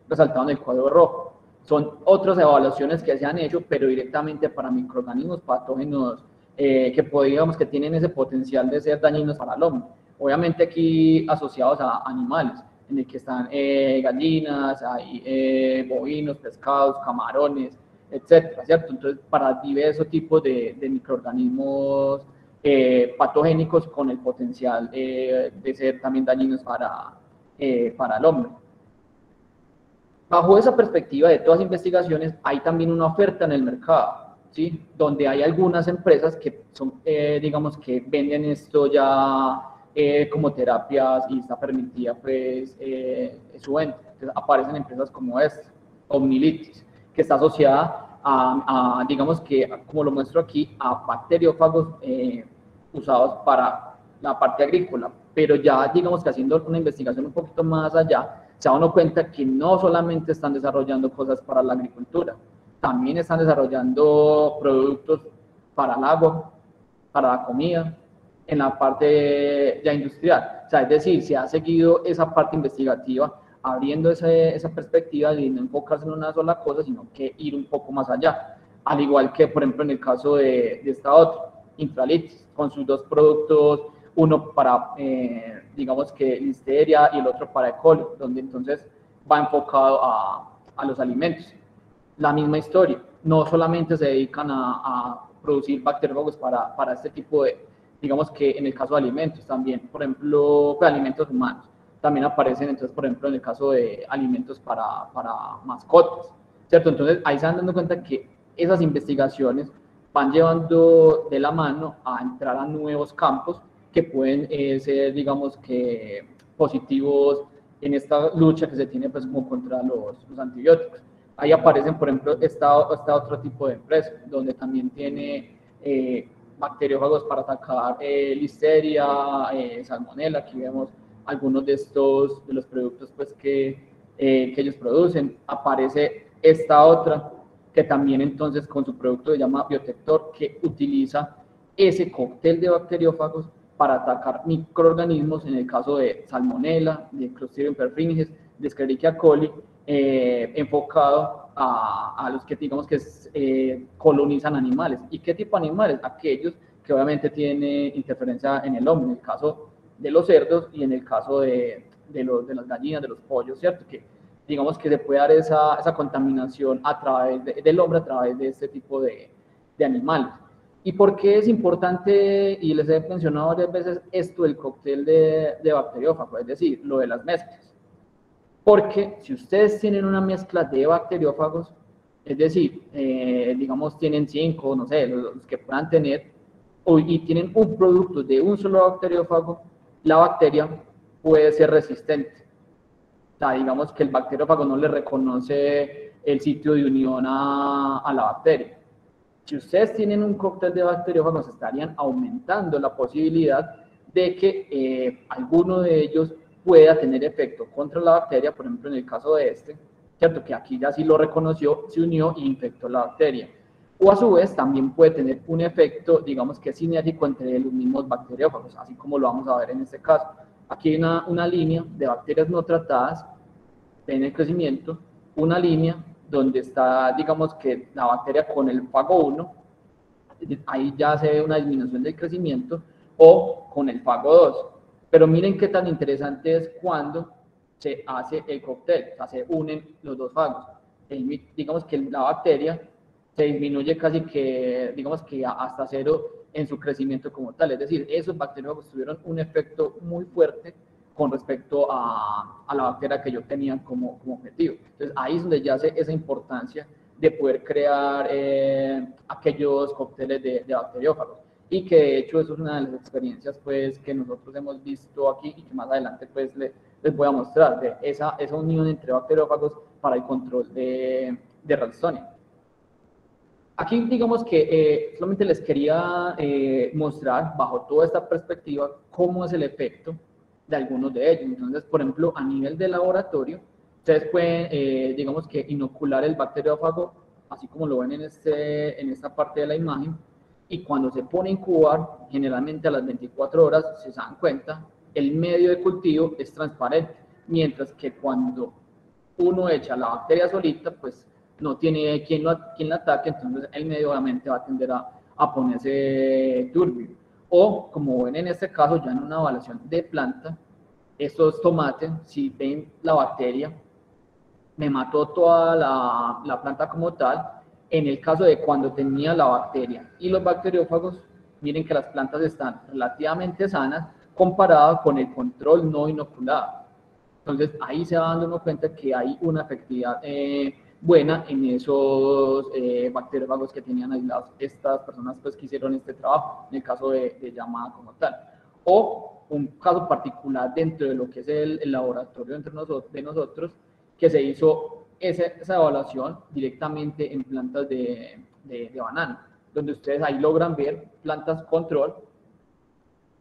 resaltado en el cuadro rojo. Son otras evaluaciones que se han hecho, pero directamente para microorganismos patógenos que tienen ese potencial de ser dañinos para el hombre. obviamente aquí asociados a animales, en el que están gallinas, hay bovinos, pescados, camarones, etcétera, ¿cierto? Entonces, para diversos tipos de microorganismos patogénicos con el potencial de ser también dañinos para el hombre. Bajo esa perspectiva de todas las investigaciones, hay también una oferta en el mercado, ¿sí? Donde hay algunas empresas que son, digamos, que venden esto ya como terapias y está permitida, pues, su venta. Entonces, aparecen empresas como esta, Omnilitis, que está asociada a, digamos que, como lo muestro aquí, a bacteriófagos usados para la parte agrícola, pero ya, digamos que haciendo una investigación un poquito más allá, se dan cuenta que no solamente están desarrollando cosas para la agricultura, también están desarrollando productos para el agua, para la comida, en la parte ya industrial. O sea, es decir, se ha seguido esa parte investigativa, abriendo esa perspectiva de no enfocarse en una sola cosa, sino que ir un poco más allá. Al igual que, por ejemplo, en el caso de esta otra, Infralitis, con sus dos productos, uno para, digamos que listeria y el otro para E. coli, donde entonces va enfocado a los alimentos. La misma historia, no solamente se dedican a producir bacteriólogos para este tipo de, digamos que en el caso de alimentos también, por ejemplo, pues, alimentos humanos, también aparecen entonces, por ejemplo, en el caso de alimentos para mascotas, ¿cierto? Entonces ahí se van dando cuenta que esas investigaciones van llevando de la mano a entrar a nuevos campos que pueden ser, digamos que, positivos en esta lucha que se tiene pues como contra los antibióticos. Ahí aparecen, por ejemplo, esta otro tipo de empresa, donde también tiene bacteriófagos para atacar listeria, salmonella. Aquí vemos algunos de los productos pues, que ellos producen. Aparece esta otra, que también entonces con su producto se llama Biotector, que utiliza ese cóctel de bacteriófagos para atacar microorganismos, en el caso de Salmonella, de Clostridium perfringens, de Escherichia coli, enfocado a los que digamos que colonizan animales. ¿Y qué tipo de animales? Aquellos que obviamente tienen interferencia en el hombre, en el caso de los cerdos y en el caso de las gallinas, de los pollos, ¿cierto? Que digamos que se puede dar esa contaminación a través del hombre, a través de este tipo de animales. ¿Y por qué es importante, y les he mencionado varias veces, esto del cóctel de bacteriófagos, es decir, lo de las mezclas? Porque si ustedes tienen una mezcla de bacteriófagos, es decir, digamos tienen 5, no sé, los que puedan tener, y tienen un producto de un solo bacteriófago, la bacteria puede ser resistente. O sea, digamos que el bacteriófago no le reconoce el sitio de unión a la bacteria. Si ustedes tienen un cóctel de bacteriófagos, estarían aumentando la posibilidad de que alguno de ellos pueda tener efecto contra la bacteria, por ejemplo, en el caso de ¿cierto? Que aquí ya sí lo reconoció, se unió e infectó la bacteria. O a su vez también puede tener un efecto, digamos que sinérgico entre los mismos bacteriófagos, así como lo vamos a ver en este caso. Aquí hay una línea de bacterias no tratadas en el crecimiento, una línea donde está, digamos que la bacteria con el fago 1, ahí ya se ve una disminución del crecimiento, o con el fago 2. Pero miren qué tan interesante es cuando se hace el cóctel, o sea, se unen los dos fagos. Digamos que la bacteria se disminuye casi que, digamos que hasta 0 en su crecimiento como tal. Es decir, esos bacteriólogos tuvieron un efecto muy fuerte con respecto a la bacteria que yo tenía como objetivo. Entonces, ahí es donde ya hace esa importancia de poder crear aquellos cócteles de bacteriófagos. Y que de hecho eso es una de las experiencias pues, que nosotros hemos visto aquí y que más adelante pues, les voy a mostrar, de esa unión entre bacteriófagos para el control de Ralstonia. Aquí digamos que solamente les quería mostrar bajo toda esta perspectiva cómo es el efecto de algunos de ellos. Entonces, por ejemplo, a nivel de laboratorio, ustedes pueden, digamos que inocular el bacteriófago, así como lo ven en esta parte de la imagen, y cuando se pone a incubar, generalmente a las 24 horas, si se dan cuenta, el medio de cultivo es transparente, mientras que cuando uno echa la bacteria solita, pues no tiene quien la ataque, entonces el medio obviamente va a tender a ponerse turbio. O, como ven en este caso, ya en una evaluación de planta, estos tomates, si ven la bacteria, me mató toda la planta como tal. En el caso de cuando tenía la bacteria y los bacteriófagos, miren que las plantas están relativamente sanas comparado con el control no inoculado. Entonces ahí se va dando uno cuenta que hay una efectividad buena en esos bacteriófagos que tenían aislados estas personas pues, que hicieron este trabajo, en el caso de llamada como tal. O un caso particular dentro de lo que es el laboratorio entre nosotros, que se hizo esa evaluación directamente en plantas de banano, donde ustedes ahí logran ver plantas control,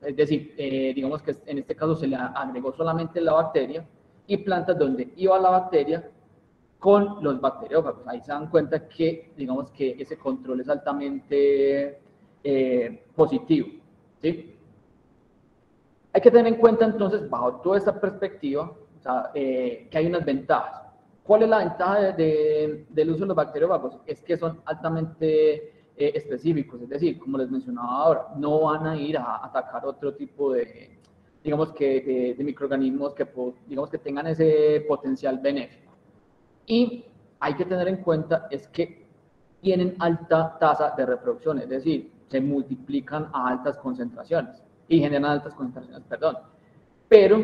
es decir, digamos que en este caso se le agregó solamente la bacteria, y plantas donde iba la bacteria con los bacteriófagos. Ahí se dan cuenta que, digamos que ese control es altamente positivo, ¿sí? Hay que tener en cuenta entonces, bajo toda esta perspectiva, o sea, que hay unas ventajas. ¿Cuál es la ventaja del uso de los bacteriófagos? Es que son altamente específicos, es decir, como les mencionaba ahora, no van a ir a atacar otro tipo de, digamos que, de microorganismos que, digamos que tengan ese potencial benéfico. Y hay que tener en cuenta es que tienen alta tasa de reproducción, es decir, se multiplican a altas concentraciones y generan altas concentraciones, perdón. Pero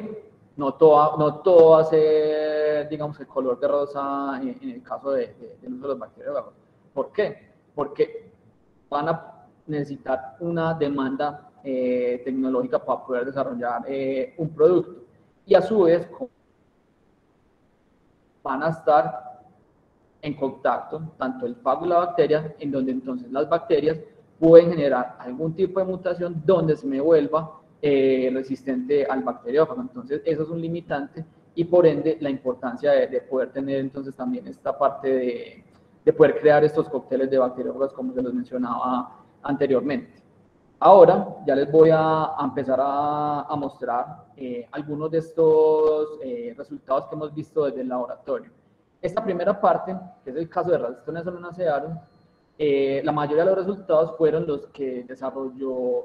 no todo va a ser, digamos, el color de rosa en el caso del uso de los bacteriófagos. ¿Por qué? Porque van a necesitar una demanda tecnológica para poder desarrollar un producto. Y a su vez van a estar en contacto tanto el fago y la bacteria, en donde entonces las bacterias pueden generar algún tipo de mutación donde se me vuelva resistente al bacteriófago. Entonces eso es un limitante y por ende la importancia de poder tener entonces también esta parte de poder crear estos cócteles de bacteriófagos como se los mencionaba anteriormente. Ahora ya les voy a empezar a mostrar algunos de estos resultados que hemos visto desde el laboratorio. Esta primera parte, que es el caso de Ralston Solonacearum, la mayoría de los resultados fueron los que desarrolló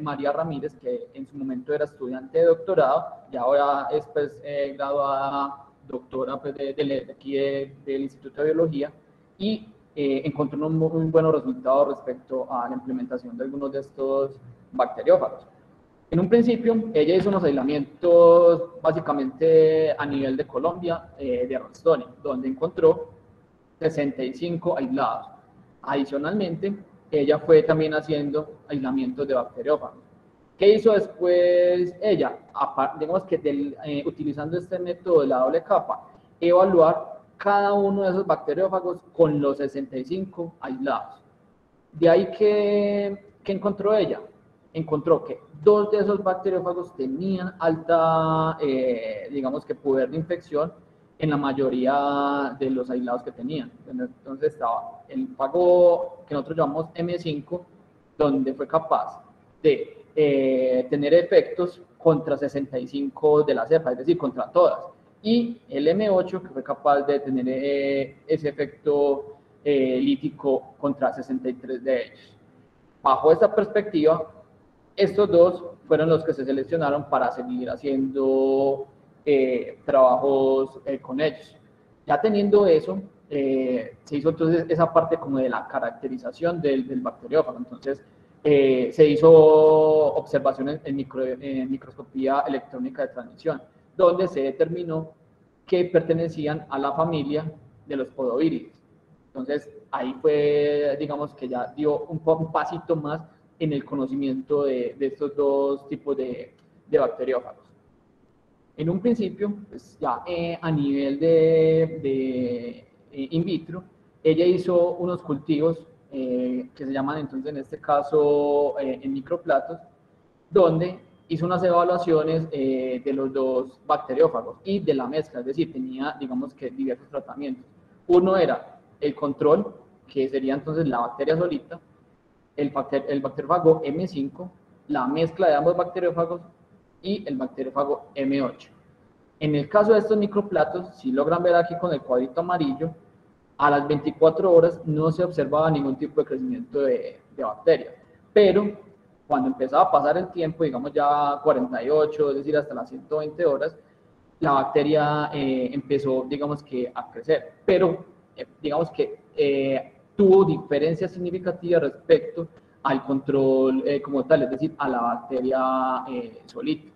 María Ramírez, que en su momento era estudiante de doctorado y ahora es pues, graduada doctora pues, de aquí del Instituto de Biología, y encontró unos muy buenos resultados respecto a la implementación de algunos de estos bacteriófagos. En un principio, ella hizo unos aislamientos básicamente a nivel de Colombia de Ralstonia, donde encontró 65 aislados. Adicionalmente, ella fue también haciendo aislamientos de bacteriófagos. ¿Qué hizo después ella? Digamos que utilizando este método de la doble capa, evaluar cada uno de esos bacteriófagos con los 65 aislados. De ahí que encontró ella. Encontró que 2 de esos bacteriófagos tenían alta, digamos que poder de infección en la mayoría de los aislados que tenían. Entonces estaba el fago que nosotros llamamos M5, donde fue capaz de tener efectos contra 65 de la cepa, es decir, contra todas. Y el M8, que fue capaz de tener ese efecto lítico contra 63 de ellos. Bajo esta perspectiva, estos 2 fueron los que se seleccionaron para seguir haciendo trabajos con ellos. Ya teniendo eso, se hizo entonces esa parte como de la caracterización del bacteriófago. Entonces, se hizo observaciones en microscopía electrónica de transmisión, donde se determinó que pertenecían a la familia de los podobírides. Entonces, ahí fue, digamos que ya dio un pasito más en el conocimiento de estos 2 tipos de bacteriófagos. En un principio, pues ya a nivel de in vitro, ella hizo unos cultivos que se llaman entonces en este caso en microplatos, donde hizo unas evaluaciones de los 2 bacteriófagos y de la mezcla, es decir, tenía digamos que diversos tratamientos. Uno era el control, que sería entonces la bacteria solita, el bacteriófago M5, la mezcla de ambos bacteriófagos y el bacteriófago M8. En el caso de estos microplatos, si logran ver aquí con el cuadrito amarillo, a las 24 horas no se observaba ningún tipo de crecimiento de bacterias, pero cuando empezaba a pasar el tiempo, digamos ya 48, es decir, hasta las 120 horas, la bacteria empezó, digamos que, a crecer, pero digamos que tuvo diferencias significativas respecto al control como tal, es decir, a la bacteria solita.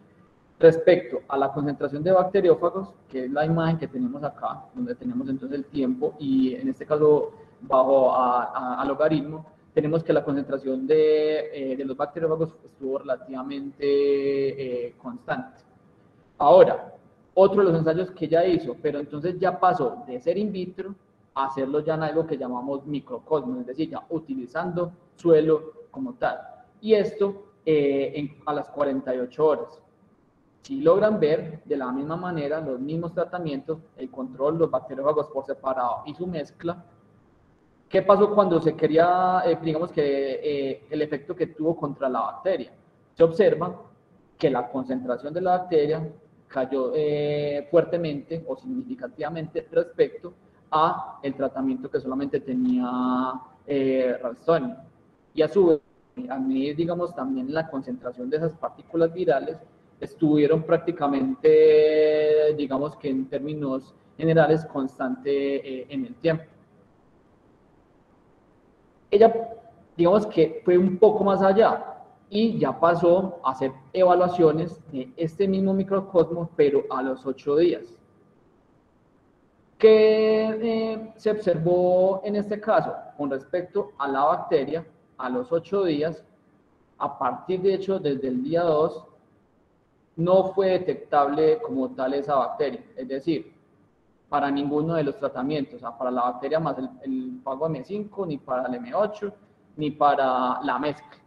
Respecto a la concentración de bacteriófagos, que es la imagen que tenemos acá, donde tenemos entonces el tiempo y en este caso bajo a logaritmo, tenemos que la concentración de los bacteriófagos estuvo relativamente constante. Ahora, otro de los ensayos que ya hizo, pero entonces ya pasó de ser in vitro a hacerlo ya en algo que llamamos microcosmos, es decir, ya utilizando suelo como tal. Y esto a las 48 horas. Si logran ver de la misma manera los mismos tratamientos, el control, los bacteriófagos por separado y su mezcla, ¿qué pasó cuando se quería, digamos que el efecto que tuvo contra la bacteria? Se observa que la concentración de la bacteria cayó fuertemente o significativamente respecto a el tratamiento que solamente tenía Ralston. Y a su vez, a medir, digamos, también la concentración de esas partículas virales, estuvieron prácticamente, digamos que en términos generales, constante en el tiempo. Ella, digamos que fue un poco más allá y ya pasó a hacer evaluaciones de este mismo microcosmos, pero a los 8 días. ¿Qué se observó en este caso? Con respecto a la bacteria, a los 8 días, a partir de hecho desde el día 2, no fue detectable como tal esa bacteria, es decir, para ninguno de los tratamientos, o sea, para la bacteria más el fago M5, ni para el M8, ni para la mezcla.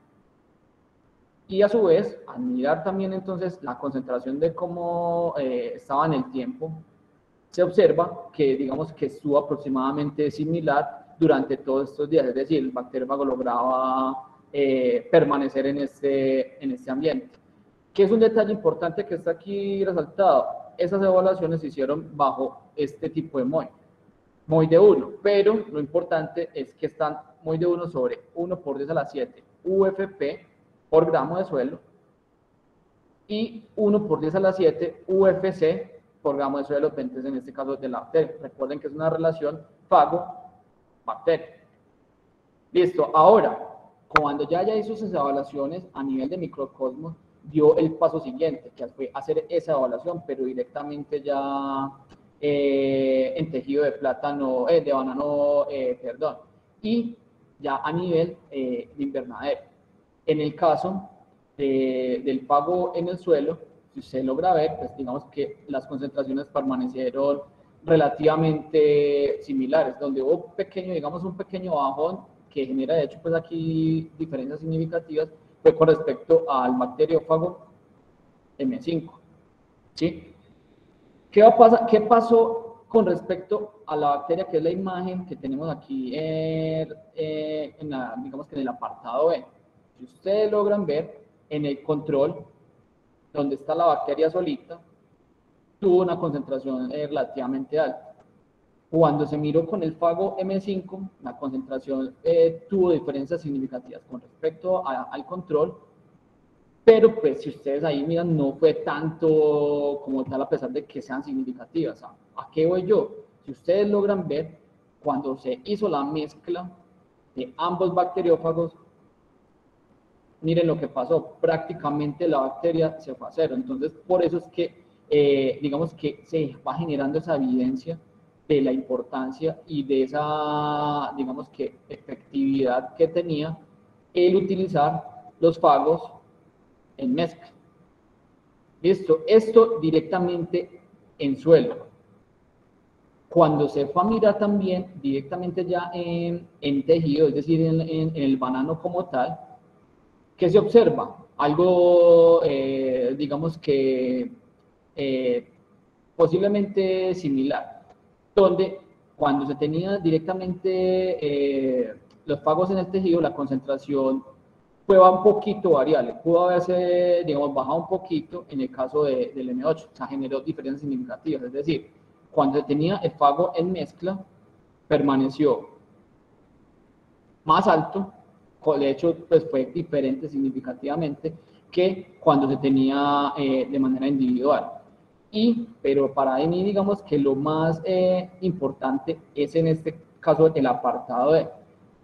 Y a su vez, al mirar también entonces la concentración de cómo estaba en el tiempo, se observa que digamos que estuvo aproximadamente similar durante todos estos días, es decir, el bacteriófago lograba permanecer en este ambiente. ¿Qué es un detalle importante que está aquí resaltado? Esas evaluaciones se hicieron bajo este tipo de MOI de 1, pero lo importante es que están MOI de 1 sobre 1 por 10 a la 7 UFP por gramo de suelo y 1 por 10 a la 7 UFC por gramo de suelo, entonces en este caso de la bacteria. Recuerden que es una relación fago-bacteria. Listo, ahora, cuando ya hizo esas evaluaciones a nivel de microcosmos, dio el paso siguiente, que fue hacer esa evaluación, pero directamente ya en tejido de plátano, de banano, perdón, y ya a nivel de invernadero. En el caso del fago en el suelo, si usted logra ver, pues digamos que las concentraciones permanecieron relativamente similares, donde hubo un pequeño bajón que genera de hecho pues aquí diferencias significativas, fue con respecto al bacteriófago M5. ¿Sí? ¿Qué pasó con respecto a la bacteria, que es la imagen que tenemos aquí digamos que en el apartado B? Si ustedes logran ver, en el control, donde está la bacteria solita, tuvo una concentración relativamente alta. Cuando se miró con el fago M5, la concentración tuvo diferencias significativas con respecto al control, pero pues si ustedes ahí miran, no fue tanto como tal, a pesar de que sean significativas. ¿A qué voy yo? Si ustedes logran ver, cuando se hizo la mezcla de ambos bacteriófagos, miren lo que pasó, prácticamente la bacteria se fue a cero. Entonces, por eso es que, digamos que se va generando esa evidencia de la importancia y de esa, digamos que, efectividad que tenía el utilizar los fagos en mezcla. Listo, esto directamente en suelo. Cuando se fue a mirar también directamente ya en tejido, es decir, en el banano como tal, ¿qué se observa? Algo, digamos que posiblemente similar, donde cuando se tenía directamente los fagos en el tejido, la concentración fue un poquito variable, pudo haberse, digamos, bajado un poquito en el caso del M8, o sea, generó diferencias significativas, es decir, cuando se tenía el fago en mezcla, permaneció más alto de hecho, pues fue diferente significativamente que cuando se tenía de manera individual. Pero para mí, digamos que lo más importante es en este caso el apartado de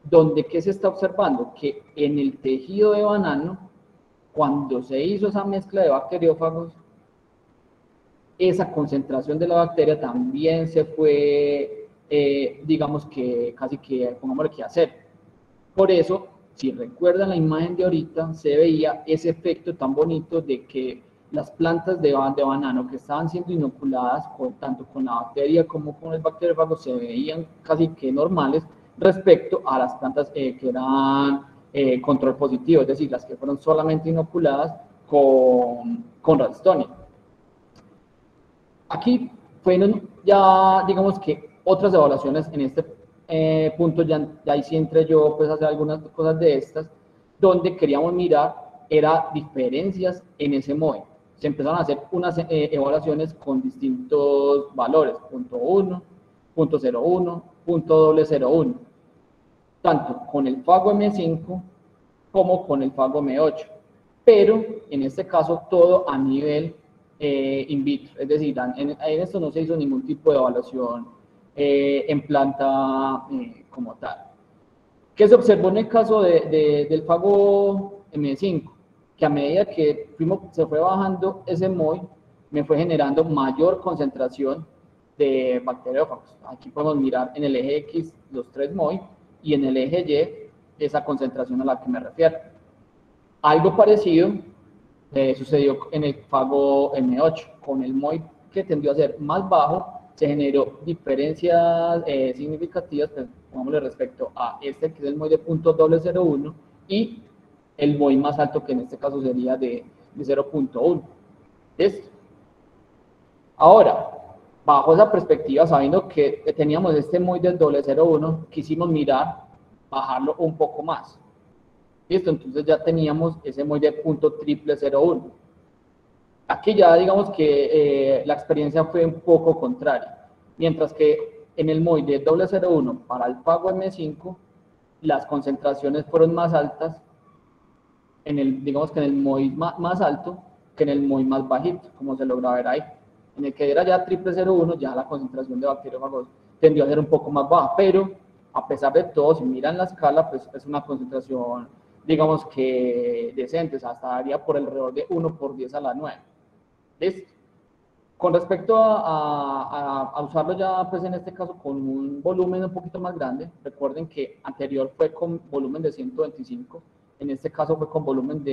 donde ¿qué se está observando? Que en el tejido de banano, cuando se hizo esa mezcla de bacteriófagos, esa concentración de la bacteria también se fue, digamos que casi que, pongámosle que hacer. Por eso, si recuerdan la imagen de ahorita, se veía ese efecto tan bonito de que las plantas de banano que estaban siendo inoculadas tanto con la bacteria como con el bacteriófago se veían casi que normales respecto a las plantas que eran control positivo, es decir, las que fueron solamente inoculadas con Ralstonia. Aquí fueron ya, digamos que otras evaluaciones en este punto, ya ahí sí entré yo pues a hacer algunas cosas de estas, donde queríamos mirar era diferencias en ese MOE. Se empezaron a hacer unas evaluaciones con distintos valores, punto 1, punto 0,1, punto 0,01, tanto con el FAGO M5 como con el FAGO M8, pero en este caso todo a nivel in vitro, es decir, en esto no se hizo ningún tipo de evaluación en planta como tal. ¿Qué se observó en el caso del FAGO M5? Que a medida que se fue bajando ese MOI, me fue generando mayor concentración de bacteriófagos. Aquí podemos mirar en el eje X los 3 MOI y en el eje Y esa concentración a la que me refiero. Algo parecido sucedió en el FAGO M8, con el MOI que tendió a ser más bajo, se generó diferencias significativas, pues, pongámosle respecto a este que es el MOI de .001 y el MOI más alto que en este caso sería de 0.1. ¿Listo? Ahora, bajo esa perspectiva, sabiendo que teníamos este MOI del 0.01, quisimos mirar, bajarlo un poco más. ¿Listo? Entonces ya teníamos ese MOI de .001. Aquí ya digamos que la experiencia fue un poco contraria. Mientras que en el MOI de 0.01 para el FAGO M5, las concentraciones fueron más altas, digamos que en el MOI más alto que en el MOI más bajito, como se logra ver ahí. En el que era ya 0.01, ya la concentración de bacteriófagos tendió a ser un poco más baja, pero a pesar de todo, si miran la escala, pues es una concentración, digamos que decente, o sea, estaría por alrededor de 1 por 10 a la 9. ¿Listo? Con respecto a usarlo ya, pues en este caso con un volumen un poquito más grande, recuerden que anterior fue con volumen de 125, en este caso fue con volumen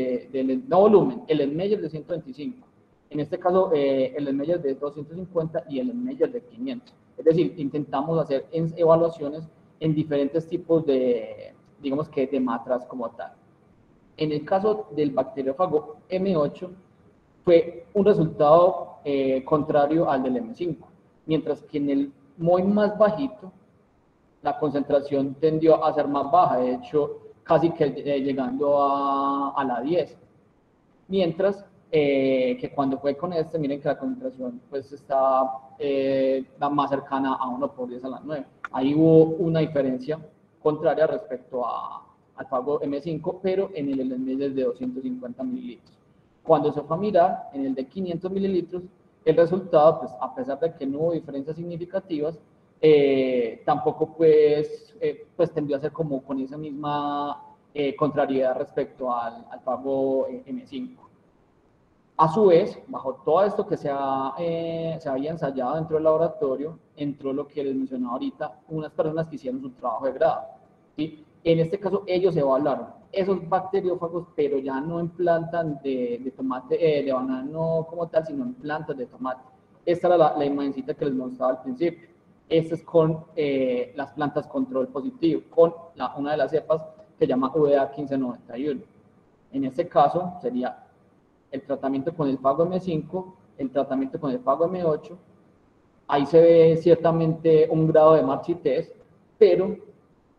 no volumen, el Erlenmeyer de 125, en este caso el Erlenmeyer de 250 y el Erlenmeyer de 500. Es decir, intentamos hacer evaluaciones en diferentes tipos de, digamos que de matras como tal. En el caso del bacteriófago M8, fue un resultado contrario al del M5, mientras que en el MOI más bajito, la concentración tendió a ser más baja, de hecho, casi que llegando a la 10. Mientras que cuando fue con este, miren que la concentración pues está más cercana a 1 por 10 a la 9. Ahí hubo una diferencia contraria respecto al FAGO M5, pero en el Erlenmeyer de 250 mililitros. Cuando se fue a mirar en el de 500 mililitros, el resultado, pues a pesar de que no hubo diferencias significativas, tampoco pues tendió a ser como con esa misma contrariedad respecto al FAGO M5. A su vez, bajo todo esto que se había ensayado dentro del laboratorio, entró lo que les mencionaba ahorita, unas personas que hicieron su trabajo de grado, ¿sí? En este caso, ellos evaluaron esos bacteriófagos, pero ya no en plantas de tomate, de banano como tal, sino en plantas de tomate. Esta era la imagencita que les mostraba al principio. Esta es con las plantas control positivo, con una de las cepas que se llama UDA 1591. En este caso, sería el tratamiento con el FAGO M5, el tratamiento con el FAGO M8. Ahí se ve ciertamente un grado de marchitez, pero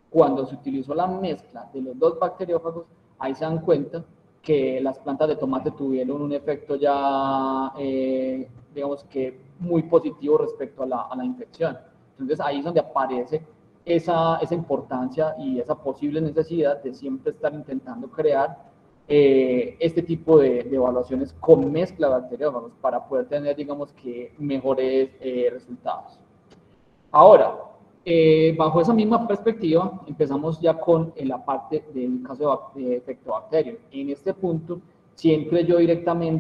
cuando se utilizó la mezcla de los dos bacteriófagos, ahí se dan cuenta que las plantas de tomate tuvieron un efecto ya, digamos que muy positivo respecto a la infección. Entonces ahí es donde aparece esa importancia y esa posible necesidad de siempre estar intentando crear este tipo de evaluaciones con mezcla de bacteriófagos para poder tener, digamos que, mejores resultados. Ahora, bajo esa misma perspectiva, empezamos ya con la parte del caso de efecto bacterio. En este punto, si entro yo directamente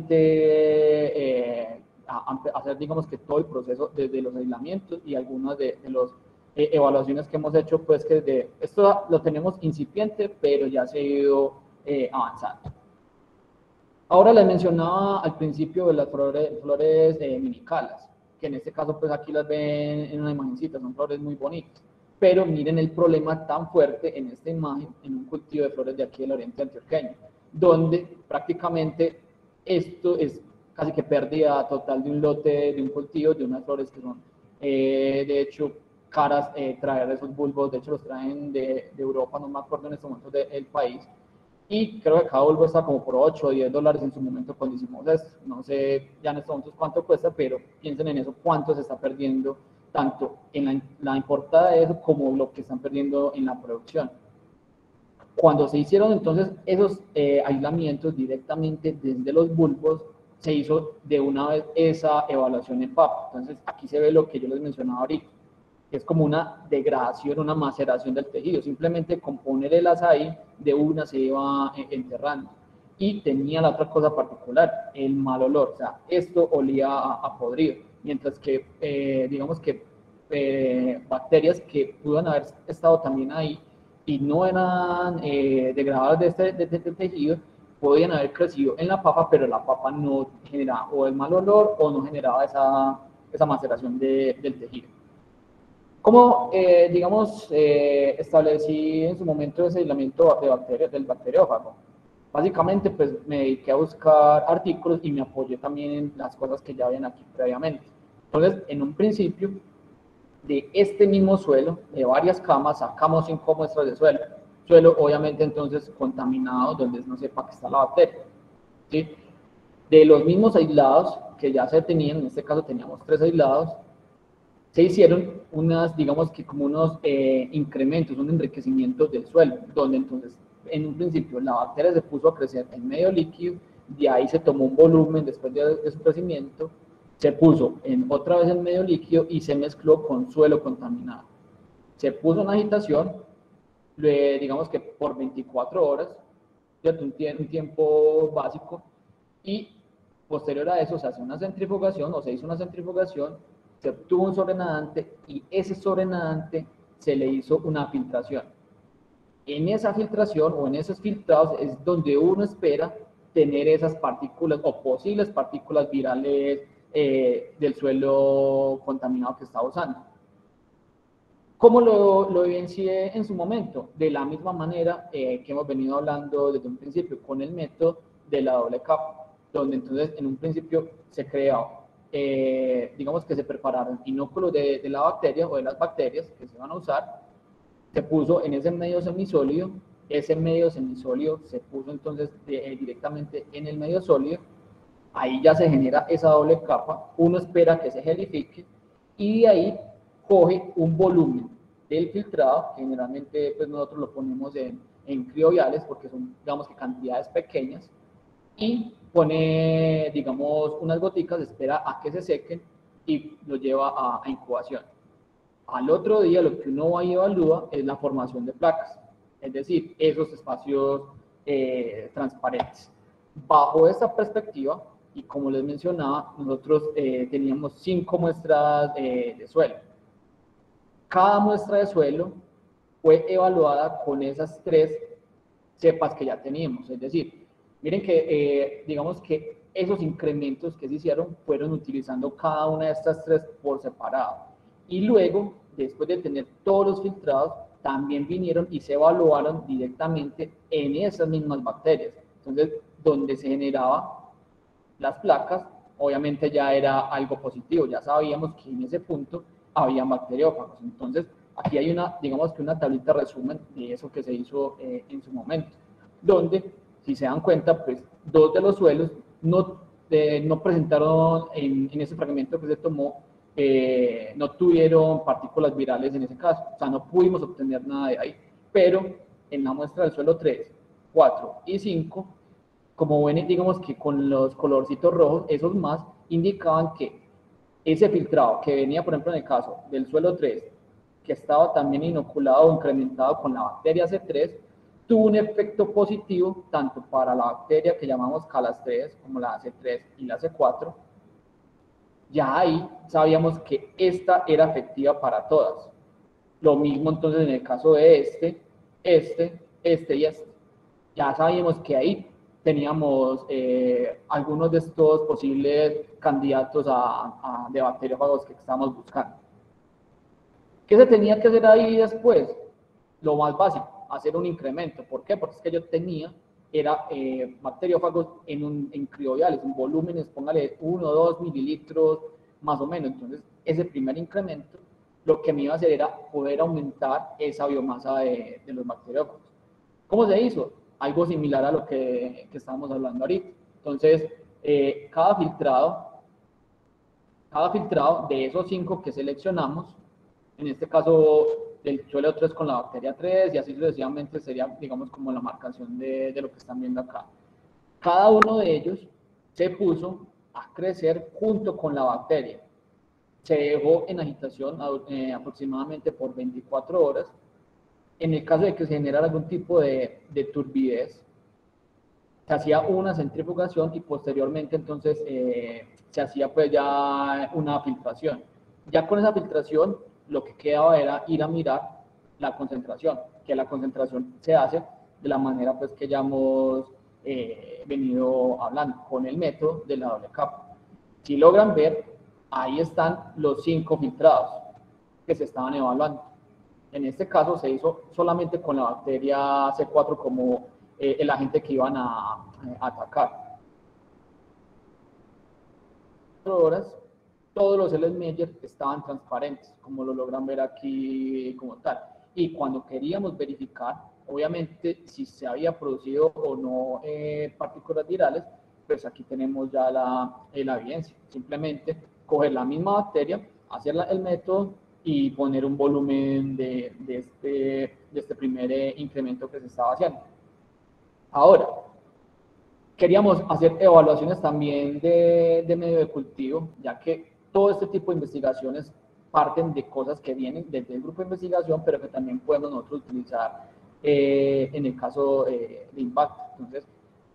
a hacer, digamos que todo el proceso desde los aislamientos y algunas de las evaluaciones que hemos hecho, pues que esto lo tenemos incipiente, pero ya se ha ido avanzando. Ahora les mencionaba al principio de las flores minicalas, que en este caso pues aquí las ven en una imagencita, son flores muy bonitas, pero miren el problema tan fuerte en esta imagen, en un cultivo de flores de aquí del oriente antioqueño, donde prácticamente esto es casi que pérdida total de un lote, de un cultivo, de unas flores que son de hecho caras traer esos bulbos, de hecho los traen de Europa, no me acuerdo en este momento del país, y creo que cada bulbo está como por 8 o 10 dólares en su momento cuando hicimos esto. No sé ya en estos momentos cuánto cuesta, pero piensen en eso, cuánto se está perdiendo tanto en la importada de eso como lo que están perdiendo en la producción. Cuando se hicieron entonces esos aislamientos directamente desde los bulbos, se hizo de una vez esa evaluación en PAP. Entonces aquí se ve lo que yo les mencionaba ahorita. Es como una degradación, una maceración del tejido. Simplemente con poner el azaí de una se iba enterrando. Y tenía la otra cosa particular, el mal olor. O sea, esto olía a podrido. Mientras que, digamos que bacterias que pudieron haber estado también ahí y no eran degradadas de este tejido, podían haber crecido en la papa, pero la papa no generaba o el mal olor o no generaba esa maceración del tejido. ¿Cómo, digamos, establecí en su momento ese aislamiento de bacterias, del bacteriófago? Básicamente, pues me dediqué a buscar artículos y me apoyé también en las cosas que ya habían aquí previamente. Entonces, en un principio, de este mismo suelo, de varias camas, sacamos 5 muestras de suelo. Suelo, obviamente, entonces, contaminado, donde no sepa que está la bacteria. ¿Sí? De los mismos aislados que ya se tenían, en este caso teníamos 3 aislados, se hicieron unas, digamos que como unos incrementos, un enriquecimiento del suelo, donde entonces en un principio la bacteria se puso a crecer en medio líquido, de ahí se tomó un volumen después de su crecimiento, se puso otra vez en medio líquido y se mezcló con suelo contaminado. Se puso en agitación, digamos que por 24 horas, un tiempo básico, y posterior a eso se hace una centrifugación o se hizo una centrifugación, se obtuvo un sobrenadante y ese sobrenadante se le hizo una filtración. En esa filtración o en esos filtrados es donde uno espera tener esas partículas o posibles partículas virales del suelo contaminado que está usando. ¿Cómo lo evidencié en su momento? De la misma manera que hemos venido hablando desde un principio, con el método de la doble capa, donde entonces en un principio se creó digamos que se prepararon inóculos de la bacteria o de las bacterias que se van a usar, se puso en ese medio semisólido, ese medio semisólido se puso entonces directamente en el medio sólido, ahí ya se genera esa doble capa, uno espera que se gelifique y de ahí coge un volumen del filtrado, que generalmente pues nosotros lo ponemos en crioviales porque son, digamos que cantidades pequeñas, y pone, digamos, unas goticas, espera a que se sequen y lo lleva a incubación. Al otro día lo que uno va y evalúa es la formación de placas, es decir, esos espacios transparentes. Bajo esta perspectiva, y como les mencionaba, nosotros teníamos 5 muestras de suelo. Cada muestra de suelo fue evaluada con esas 3 cepas que ya teníamos, es decir, miren que, digamos que esos incrementos que se hicieron fueron utilizando cada una de estas 3 por separado. Y luego, después de tener todos los filtrados, también vinieron y se evaluaron directamente en esas mismas bacterias. Entonces, donde se generaban las placas, obviamente ya era algo positivo. Ya sabíamos que en ese punto había bacteriófagos. Entonces, aquí hay digamos que una tablita resumen de eso que se hizo en su momento, donde si se dan cuenta, pues 2 de los suelos no presentaron en ese fragmento que se tomó no tuvieron partículas virales en ese caso, o sea, no pudimos obtener nada de ahí, pero en la muestra del suelo 3, 4 y 5, como ven, digamos que con los colorcitos rojos, esos más indicaban que ese filtrado que venía, por ejemplo, en el caso del suelo 3, que estaba también inoculado o incrementado con la bacteria C3, tuvo un efecto positivo tanto para la bacteria que llamamos Calas3, como la C3 y la C4. Ya ahí sabíamos que esta era efectiva para todas. Lo mismo entonces en el caso de este y este. Ya sabíamos que ahí teníamos algunos de estos posibles candidatos de bacteriófagos que estábamos buscando. ¿Qué se tenía que hacer ahí después? Lo más básico, hacer un incremento. ¿Por qué? Porque es que yo tenía, bacteriófagos en crioviales, en volúmenes, póngale 1 o 2 mililitros más o menos. Entonces, ese primer incremento, lo que me iba a hacer era poder aumentar esa biomasa de los bacteriófagos. ¿Cómo se hizo? Algo similar a lo que estábamos hablando ahorita. Entonces, cada filtrado de esos 5 que seleccionamos, en este caso del suelo 3 con la bacteria 3 y así sucesivamente sería, digamos, como la marcación de lo que están viendo acá. Cada uno de ellos se puso a crecer junto con la bacteria. Se dejó en agitación aproximadamente por 24 horas. En el caso de que se generara algún tipo de turbidez, se hacía una centrifugación y posteriormente entonces se hacía pues ya una filtración. Ya con esa filtración lo que quedaba era ir a mirar la concentración, que la concentración se hace de la manera pues que ya hemos venido hablando, con el método de la doble capa. Si logran ver, ahí están los 5 filtrados que se estaban evaluando. En este caso se hizo solamente con la bacteria C4 como el agente que iban a atacar. Horas, todos los Ellis-Meyer estaban transparentes, como lo logran ver aquí como tal. Y cuando queríamos verificar, obviamente, si se había producido o no partículas virales, pues aquí tenemos ya la evidencia. Simplemente coger la misma bacteria, hacer el método y poner un volumen de este primer incremento que se estaba haciendo. Ahora, queríamos hacer evaluaciones también de medio de cultivo, ya que todo este tipo de investigaciones parten de cosas que vienen desde el grupo de investigación, pero que también podemos nosotros utilizar en el caso de impacto. Entonces,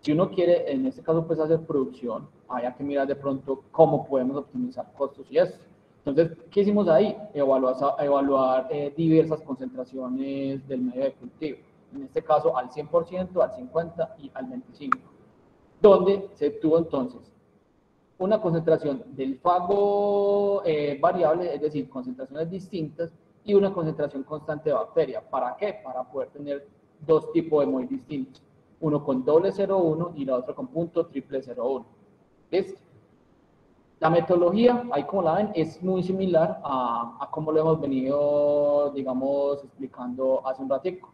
si uno quiere, en este caso, pues hacer producción, había que mirar de pronto cómo podemos optimizar costos y eso. Entonces, ¿qué hicimos ahí? Evaluar diversas concentraciones del medio de cultivo. En este caso, al 100%, al 50% y al 25%. Donde se tuvo entonces una concentración del fago variable, es decir, concentraciones distintas, y una concentración constante de bacteria. ¿Para qué? Para poder tener dos tipos de muy distintos. Uno con doble 0,1 y la otra con punto triple 0,1. ¿Listo? La metodología, ahí como la ven, es muy similar a como lo hemos venido, digamos, explicando hace un ratico.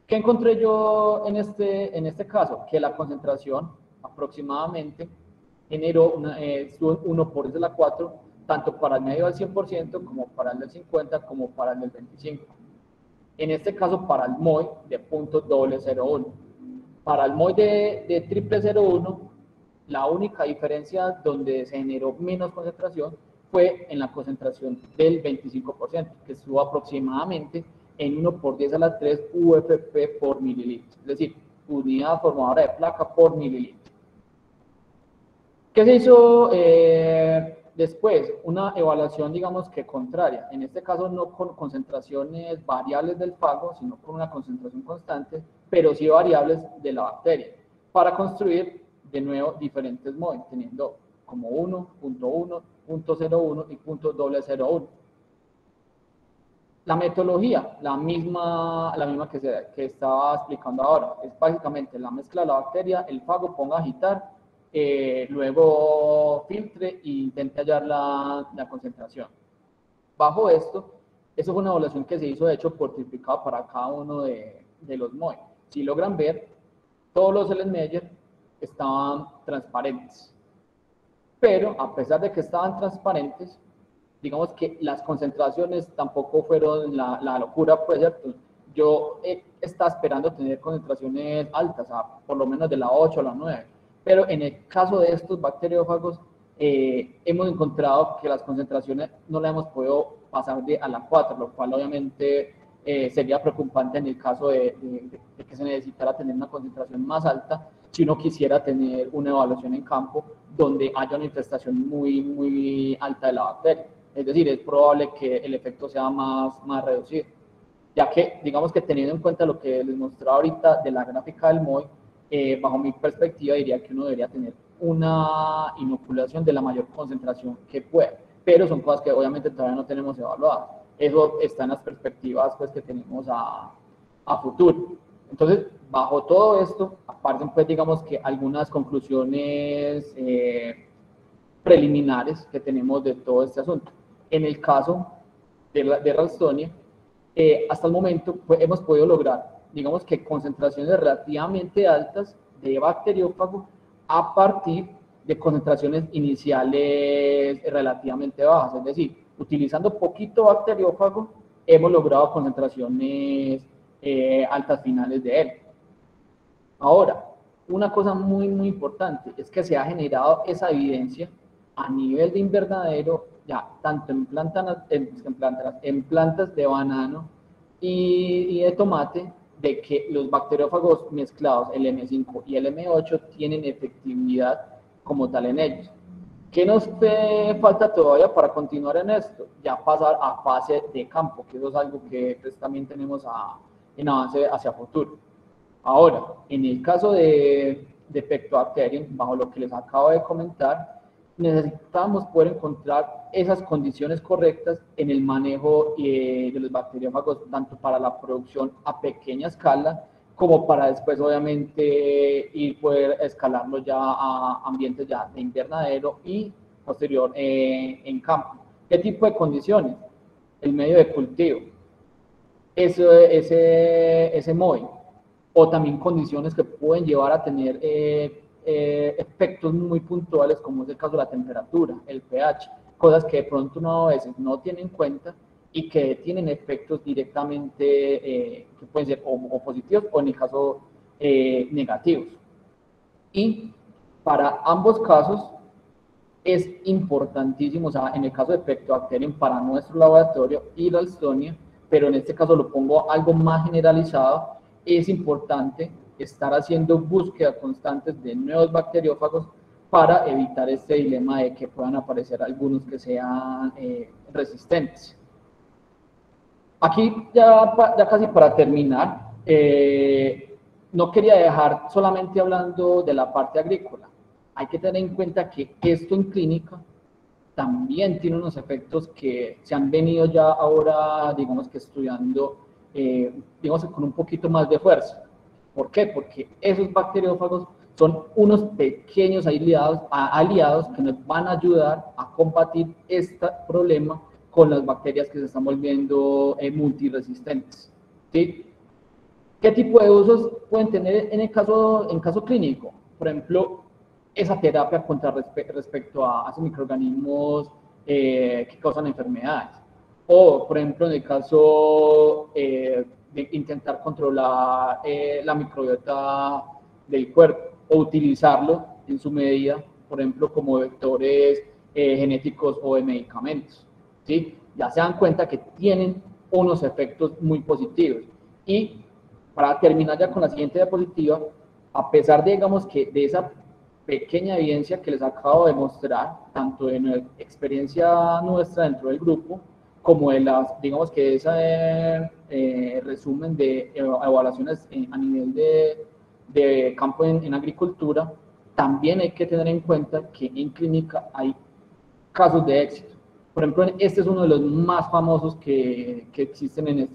¿Qué encontré yo en este caso? Que la concentración aproximadamente generó 1 por 10 a la 4, tanto para el medio del 100% como para el del 50% como para el del 25%. En este caso para el MOI de punto doble 0,1. Para el MOI de triple 0,1, la única diferencia donde se generó menos concentración fue en la concentración del 25%, que estuvo aproximadamente en 1 por 10 a la 3 UFP por mililitro, es decir, unidad formadora de placa por mililitro. ¿Qué se hizo después? Una evaluación, digamos que contraria, en este caso no con concentraciones variables del fago, sino con una concentración constante, pero sí variables de la bacteria, para construir de nuevo diferentes MOI, teniendo como 1, punto 1, punto 0,1 y punto doble 0,1. La metodología, la misma que estaba explicando ahora, es básicamente la mezcla de la bacteria, el fago ponga a agitar, luego filtre e intente hallar la concentración. Bajo esto, eso fue una evaluación que se hizo de hecho por triplicado para cada uno de los MOI. Si logran ver, todos los Ellis-Meyer estaban transparentes, pero a pesar de que estaban transparentes, digamos que las concentraciones tampoco fueron la locura, pues, ¿cierto? Yo estaba esperando tener concentraciones altas, por lo menos de la 8 a la 9, pero en el caso de estos bacteriófagos, hemos encontrado que las concentraciones no las hemos podido pasar a la 4, lo cual obviamente sería preocupante en el caso de que se necesitara tener una concentración más alta si uno quisiera tener una evaluación en campo donde haya una infestación muy alta de la bacteria. Es decir, es probable que el efecto sea más reducido, ya que, digamos que teniendo en cuenta lo que les mostraba ahorita de la gráfica del MOI, bajo mi perspectiva diría que uno debería tener una inoculación de la mayor concentración que pueda, pero son cosas que obviamente todavía no tenemos evaluadas. Eso está en las perspectivas pues, que tenemos a futuro. Entonces, bajo todo esto, aparte, pues digamos que algunas conclusiones preliminares que tenemos de todo este asunto. En el caso de Ralstonia, hasta el momento pues, hemos podido lograr, digamos que concentraciones relativamente altas de bacteriófago a partir de concentraciones iniciales relativamente bajas, es decir, utilizando poquito bacteriófago, hemos logrado concentraciones altas finales de él. Ahora, una cosa muy importante es que se ha generado esa evidencia a nivel de invernadero, ya tanto en plantas de banano y de tomate, de que los bacteriófagos mezclados, el M5 y el M8, tienen efectividad como tal en ellos. ¿Qué nos falta todavía para continuar en esto? Ya pasar a fase de campo, que eso es algo que pues, también tenemos en avance hacia futuro. Ahora, en el caso de Pectobacterium, bajo lo que les acabo de comentar, necesitamos poder encontrar esas condiciones correctas en el manejo de los bacteriófagos, tanto para la producción a pequeña escala, como para después, obviamente, ir poder escalarlo ya a ambientes ya de invernadero y posterior en campo. ¿Qué tipo de condiciones? El medio de cultivo, ese MOI, o también condiciones que pueden llevar a tener efectos muy puntuales, como es el caso de la temperatura, el pH, cosas que de pronto uno a veces no tiene en cuenta y que tienen efectos directamente que pueden ser o positivos o en el caso negativos. Y para ambos casos es importantísimo, o sea, en el caso de Pectobacterium para nuestro laboratorio y Ralstonia, pero en este caso lo pongo algo más generalizado, es importante estar haciendo búsquedas constantes de nuevos bacteriófagos para evitar este dilema de que puedan aparecer algunos que sean resistentes. Aquí ya casi para terminar, no quería dejar solamente hablando de la parte agrícola. Hay que tener en cuenta que esto en clínica también tiene unos efectos que se han venido ya ahora, digamos que estudiando, digamos con un poquito más de fuerza. ¿Por qué? Porque esos bacteriófagos son unos pequeños aliados que nos van a ayudar a combatir este problema con las bacterias que se están volviendo multiresistentes. ¿Sí? ¿Qué tipo de usos pueden tener en caso clínico? Por ejemplo, esa terapia respecto a esos microorganismos que causan enfermedades. O, por ejemplo, en el caso de intentar controlar la microbiota del cuerpo o utilizarlo en su medida, por ejemplo, como vectores genéticos o de medicamentos. ¿Sí? Ya se dan cuenta que tienen unos efectos muy positivos. Y para terminar ya con la siguiente diapositiva, a pesar de, digamos, que de esa pequeña evidencia que les acabo de mostrar, tanto de la experiencia nuestra dentro del grupo, como de las, digamos que ese resumen de evaluaciones a nivel de campo en agricultura, también hay que tener en cuenta que en clínica hay casos de éxito. Por ejemplo, este es uno de los más famosos que existen en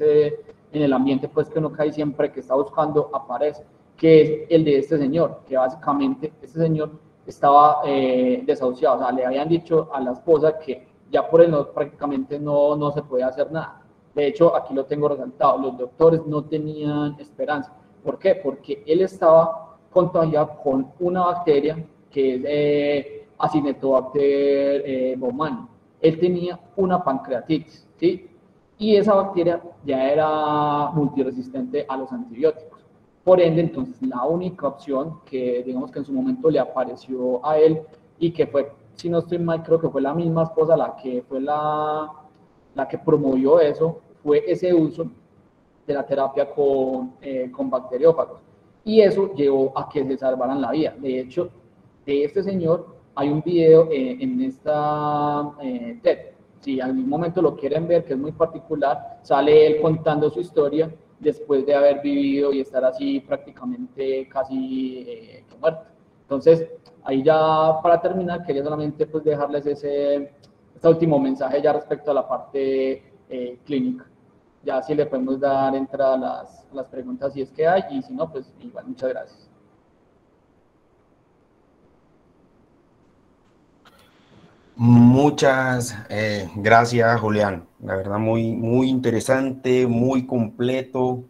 el ambiente, pues que uno cae siempre que está buscando, aparece, que es el de este señor, que básicamente este señor estaba desahuciado, o sea, le habían dicho a la esposa que ya por él prácticamente no se podía hacer nada. De hecho, aquí lo tengo resaltado, los doctores no tenían esperanza. ¿Por qué? Porque él estaba contagiado con una bacteria que es Acinetobacter baumannii. él tenía una pancreatitis, ¿sí? Y esa bacteria ya era multiresistente a los antibióticos. Por ende, entonces, la única opción que, digamos que en su momento le apareció a él y que fue, si no estoy mal, creo que fue la misma esposa la que fue la que promovió eso, fue ese uso de la terapia con bacteriófagos. Y eso llevó a que se salvaran la vida. De hecho, de este señor hay un video en esta TED. Si en algún momento lo quieren ver, que es muy particular, sale él contando su historia después de haber vivido y estar así prácticamente casi muerto. Entonces, ahí ya para terminar, quería solamente pues dejarles este último mensaje ya respecto a la parte clínica. Ya si le podemos dar entrada a las preguntas si es que hay, y si no, pues igual, muchas gracias. Muchas gracias, Julián. La verdad, muy interesante, muy completo.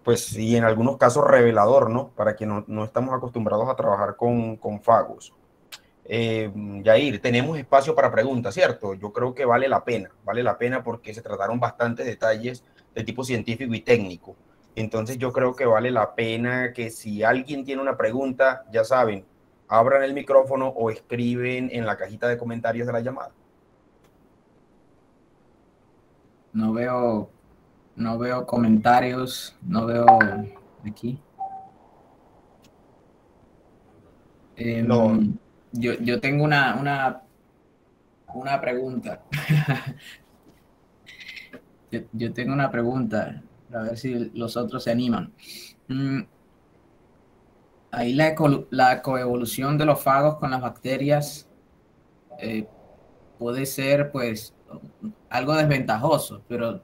Pues y en algunos casos revelador, ¿no? Para quienes no estamos acostumbrados a trabajar con fagos. Yair, tenemos espacio para preguntas, ¿cierto? Yo creo que vale la pena porque se trataron bastantes detalles de tipo científico y técnico. Entonces yo creo que vale la pena que si alguien tiene una pregunta, ya saben, abran el micrófono o escriben en la cajita de comentarios de la llamada. No veo comentarios, no veo aquí. No. Yo tengo una pregunta. yo tengo una pregunta, a ver si los otros se animan. Ahí la coevolución de los fagos con las bacterias puede ser pues algo desventajoso, pero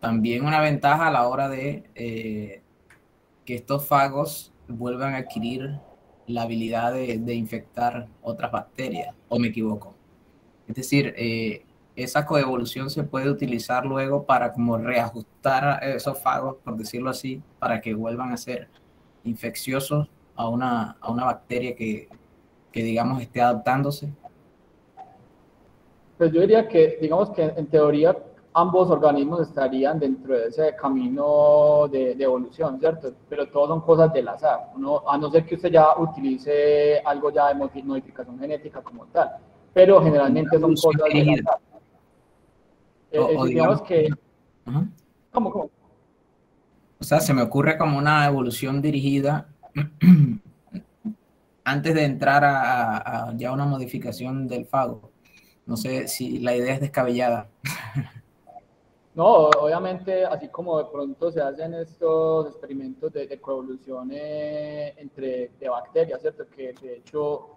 también una ventaja a la hora de que estos fagos vuelvan a adquirir la habilidad de infectar otras bacterias, ¿o me equivoco? Es decir, esa coevolución se puede utilizar luego para como reajustar esos fagos, por decirlo así, para que vuelvan a ser infecciosos a una bacteria que digamos esté adaptándose. Pues yo diría que, digamos que en teoría ambos organismos estarían dentro de ese camino de evolución, ¿cierto? Pero todos son cosas del azar, a no ser que usted ya utilice algo ya de modificación genética como tal, pero generalmente son cosas del azar. Digamos que... ¿Cómo? O sea, se me ocurre como una evolución dirigida antes de entrar a ya una modificación del fago. No sé si la idea es descabellada. No, obviamente, así como de pronto se hacen estos experimentos de coevolución de bacterias, ¿cierto? Que de hecho,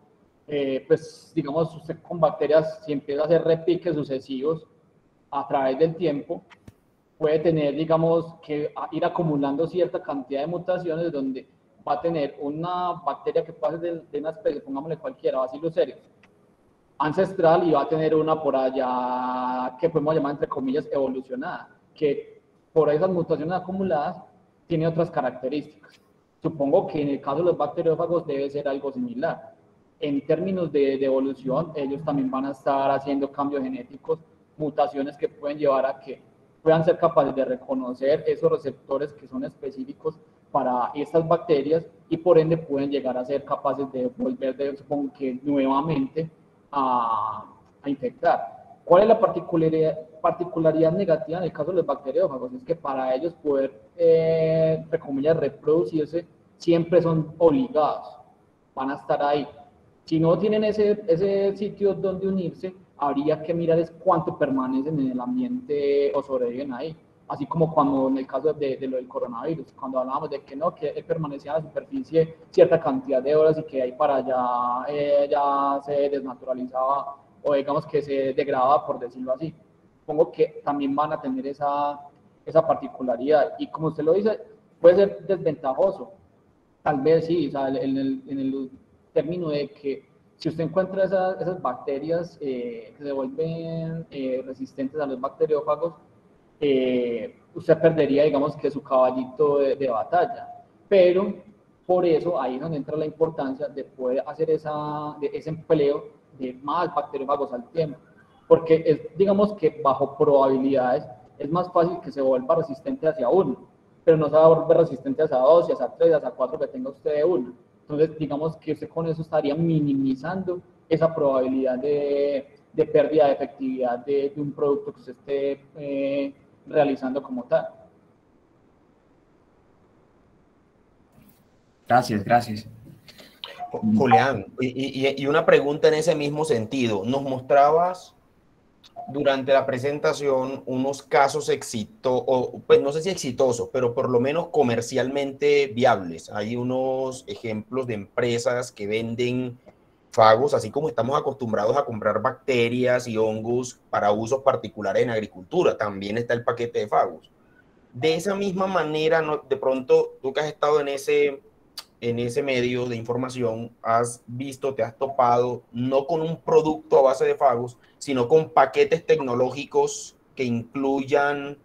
pues digamos, usted con bacterias, si empieza a hacer repiques sucesivos a través del tiempo, puede tener, digamos, que ir acumulando cierta cantidad de mutaciones donde va a tener una bacteria que pase de una especie, pongámosle cualquiera, Bacillus cereus, ancestral, y va a tener una por allá que podemos llamar entre comillas evolucionada, que por esas mutaciones acumuladas tiene otras características. Supongo que en el caso de los bacteriófagos debe ser algo similar. En términos de evolución, ellos también van a estar haciendo cambios genéticos, mutaciones que pueden llevar a que puedan ser capaces de reconocer esos receptores que son específicos para estas bacterias y por ende pueden llegar a ser capaces de volver, supongo que nuevamente, a infectar. ¿Cuál es la particularidad negativa en el caso de los bacteriófagos? Es que para ellos poder, entre comillas, reproducirse, siempre son obligados, van a estar ahí. Si no tienen ese sitio donde unirse, habría que mirar es cuánto permanecen en el ambiente o sobreviven ahí. Así como cuando en el caso de lo del coronavirus, cuando hablábamos de que no, que él permanecía en la superficie cierta cantidad de horas y que ahí para allá ya se desnaturalizaba o digamos que se degradaba, por decirlo así. Supongo que también van a tener esa particularidad. Y como usted lo dice, puede ser desventajoso. Tal vez sí, o sea, en el término de que si usted encuentra esas bacterias que se vuelven resistentes a los bacteriófagos, usted perdería, digamos, que su caballito de batalla. Pero por eso ahí es donde entra la importancia de poder hacer ese empleo de más bacteriófagos al tiempo, porque es, digamos que bajo probabilidades es más fácil que se vuelva resistente hacia uno, pero no se va a volver resistente hacia dos, hacia tres, hacia cuatro que tenga usted de uno. Entonces, digamos que usted con eso estaría minimizando esa probabilidad de pérdida de efectividad de un producto que usted esté realizando como tal. Gracias, gracias. Julián, y una pregunta en ese mismo sentido. Nos mostrabas durante la presentación unos casos exitosos, pues no sé si exitosos, pero por lo menos comercialmente viables. Hay unos ejemplos de empresas que venden fagos, así como estamos acostumbrados a comprar bacterias y hongos para usos particulares en agricultura. También está el paquete de fagos. De esa misma manera, de pronto, tú que has estado en ese medio de información, has visto, te has topado, no con un producto a base de fagos, sino con paquetes tecnológicos que incluyan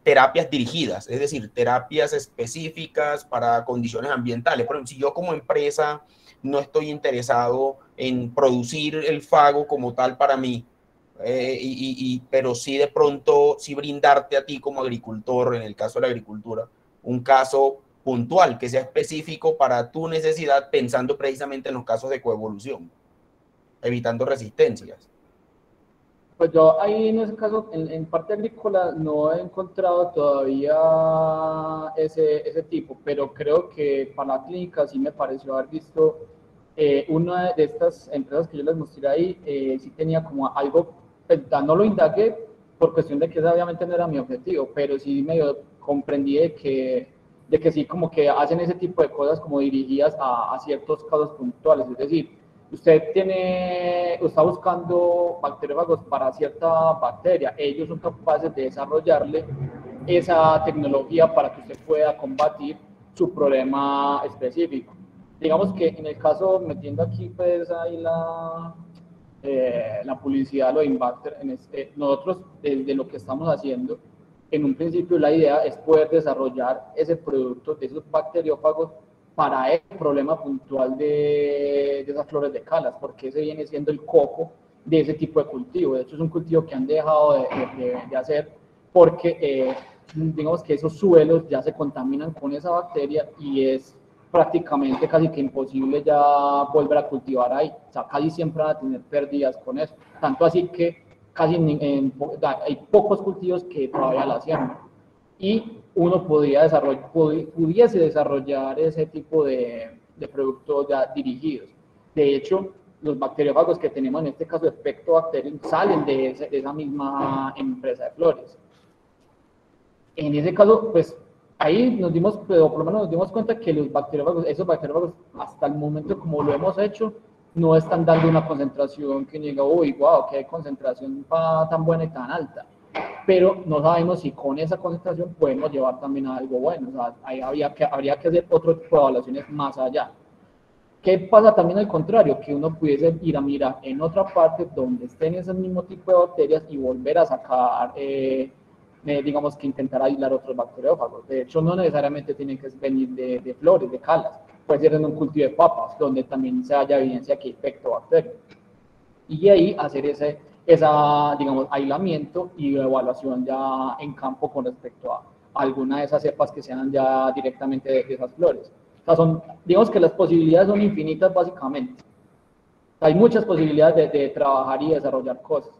terapias dirigidas, es decir, terapias específicas para condiciones ambientales. Por ejemplo, si yo como empresa no estoy interesado en producir el fago como tal para mí, pero sí de pronto, sí brindarte a ti como agricultor, en el caso de la agricultura, un caso puntual, que sea específico para tu necesidad, pensando precisamente en los casos de coevolución, evitando resistencias. Pues yo ahí en ese caso, en parte agrícola, no he encontrado todavía ese tipo, pero creo que para la clínica sí me pareció haber visto una de estas empresas que yo les mostré ahí, sí tenía como algo, no lo indagué por cuestión de que obviamente no era mi objetivo, pero sí medio comprendí de que sí como que hacen ese tipo de cosas como dirigidas a ciertos casos puntuales, es decir, usted está buscando bacteriófagos para cierta bacteria, ellos son capaces de desarrollarle esa tecnología para que usted pueda combatir su problema específico. Digamos que en el caso, metiendo aquí pues ahí la publicidad, lo de Inbacter, nosotros desde lo que estamos haciendo, en un principio la idea es poder desarrollar ese producto de esos bacteriófagos para el problema puntual de esas flores de calas, porque ese viene siendo el coco de ese tipo de cultivo. De hecho, es un cultivo que han dejado de hacer porque, digamos que esos suelos ya se contaminan con esa bacteria y es prácticamente casi que imposible ya volver a cultivar ahí. O sea, casi siempre van a tener pérdidas con eso. Tanto así que casi hay pocos cultivos que todavía la siembran. Y uno pudiese desarrollar ese tipo de productos ya dirigidos. De hecho, los bacteriófagos que tenemos en este caso, Pectobacterium, salen de esa misma empresa de flores. En ese caso, pues ahí nos dimos, pero por lo menos nos dimos cuenta que los bacteriófagos, esos bacteriófagos, hasta el momento como lo hemos hecho, no están dando una concentración que diga, uy, wow, qué concentración tan buena y tan alta. Pero no sabemos si con esa concentración podemos llevar también a algo bueno. O sea, ahí habría que hacer otro tipo de evaluaciones más allá. ¿Qué pasa también al contrario? Que uno pudiese ir a mirar en otra parte donde estén ese mismo tipo de bacterias y volver a sacar, digamos que intentar aislar otros bacteriófagos. De hecho, no necesariamente tienen que venir de flores, de calas. Puede ser en un cultivo de papas, donde también se haya evidencia que hay Pectobacterium. Y ahí hacer ese digamos, aislamiento y evaluación ya en campo con respecto a alguna de esas cepas que sean ya directamente de esas flores. O sea, digamos que las posibilidades son infinitas básicamente. Hay muchas posibilidades de trabajar y desarrollar cosas.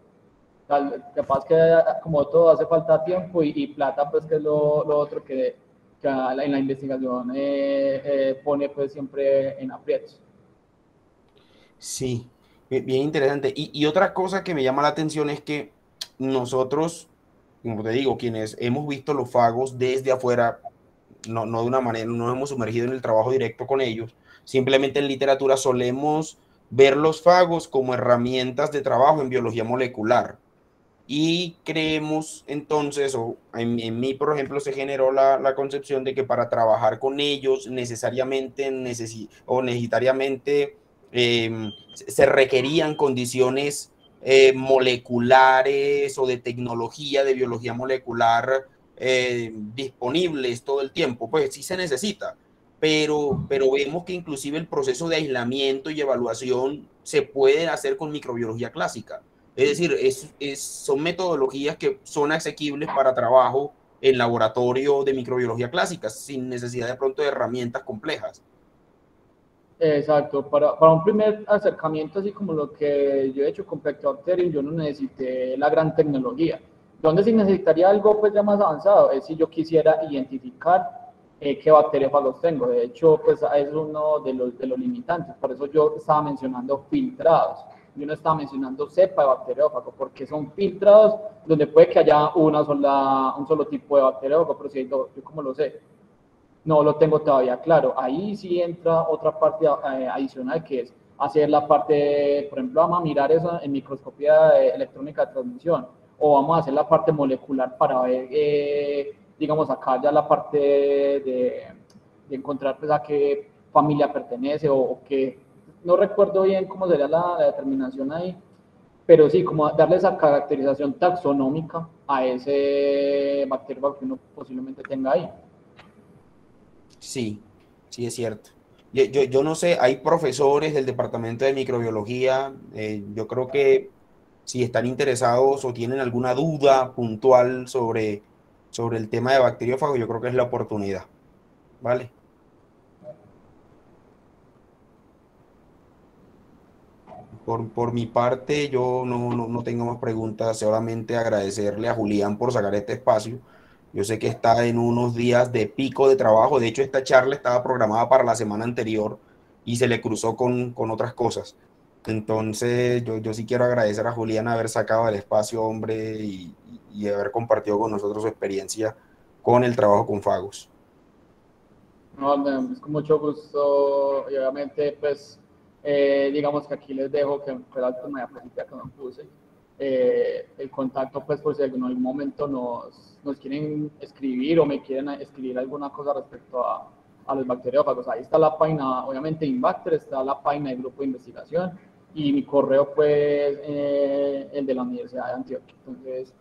Capaz que como todo hace falta tiempo y plata, pues que es lo otro que en la investigación pone pues siempre en aprietos. Sí, bien interesante. Y otra cosa que me llama la atención es que nosotros, como te digo, quienes hemos visto los fagos desde afuera, no de una manera, no nos hemos sumergido en el trabajo directo con ellos, simplemente en literatura solemos ver los fagos como herramientas de trabajo en biología molecular. Y creemos entonces, o en mí, por ejemplo, se generó la concepción de que para trabajar con ellos necesariamente se requerían condiciones moleculares o de tecnología de biología molecular disponibles todo el tiempo. Pues sí se necesita, pero vemos que inclusive el proceso de aislamiento y evaluación se puede hacer con microbiología clásica. Es decir, son metodologías que son asequibles para trabajo en laboratorio de microbiología clásica, sin necesidad de pronto de herramientas complejas. Exacto, para un primer acercamiento, así como lo que yo he hecho con Pectobacterium, yo no necesité la gran tecnología. Donde sí necesitaría algo pues ya más avanzado es si yo quisiera identificar qué bacteriófagos tengo. De hecho, pues es uno de los limitantes. Por eso yo estaba mencionando filtrados. Yo no estaba mencionando cepa de bacteriófago, porque son filtrados donde puede que haya un solo tipo de bacteriófago, pero si hay dos, ¿yo cómo lo sé? No lo tengo todavía claro. Ahí sí entra otra parte adicional, que es hacer la parte, por ejemplo, vamos a mirar eso en microscopía electrónica de transmisión, o vamos a hacer la parte molecular para ver, digamos, acá ya la parte de encontrar pues, a qué familia pertenece o qué, no recuerdo bien cómo sería la determinación ahí, pero sí, como darle esa caracterización taxonómica a ese bacterio que uno posiblemente tenga ahí. Sí, sí es cierto. Yo no sé, hay profesores del departamento de microbiología, yo creo que si están interesados o tienen alguna duda puntual sobre el tema de bacteriófagos, yo creo que es la oportunidad, ¿vale? Por mi parte, yo no tengo más preguntas, solamente agradecerle a Julián por sacar este espacio. Yo sé que está en unos días de pico de trabajo, de hecho esta charla estaba programada para la semana anterior y se le cruzó con otras cosas. Entonces, yo sí quiero agradecer a Julián haber sacado el espacio, hombre, y haber compartido con nosotros su experiencia con el trabajo con Fagos. No, es con mucho gusto y obviamente pues digamos que aquí les dejo que fue la última diapositiva que me puse el contacto pues por si en algún momento nos quieren escribir o me quieren escribir alguna cosa respecto a los bacteriófagos. Ahí está la página, obviamente Inbacter, está la página del grupo de investigación y mi correo pues el de la Universidad de Antioquia. Entonces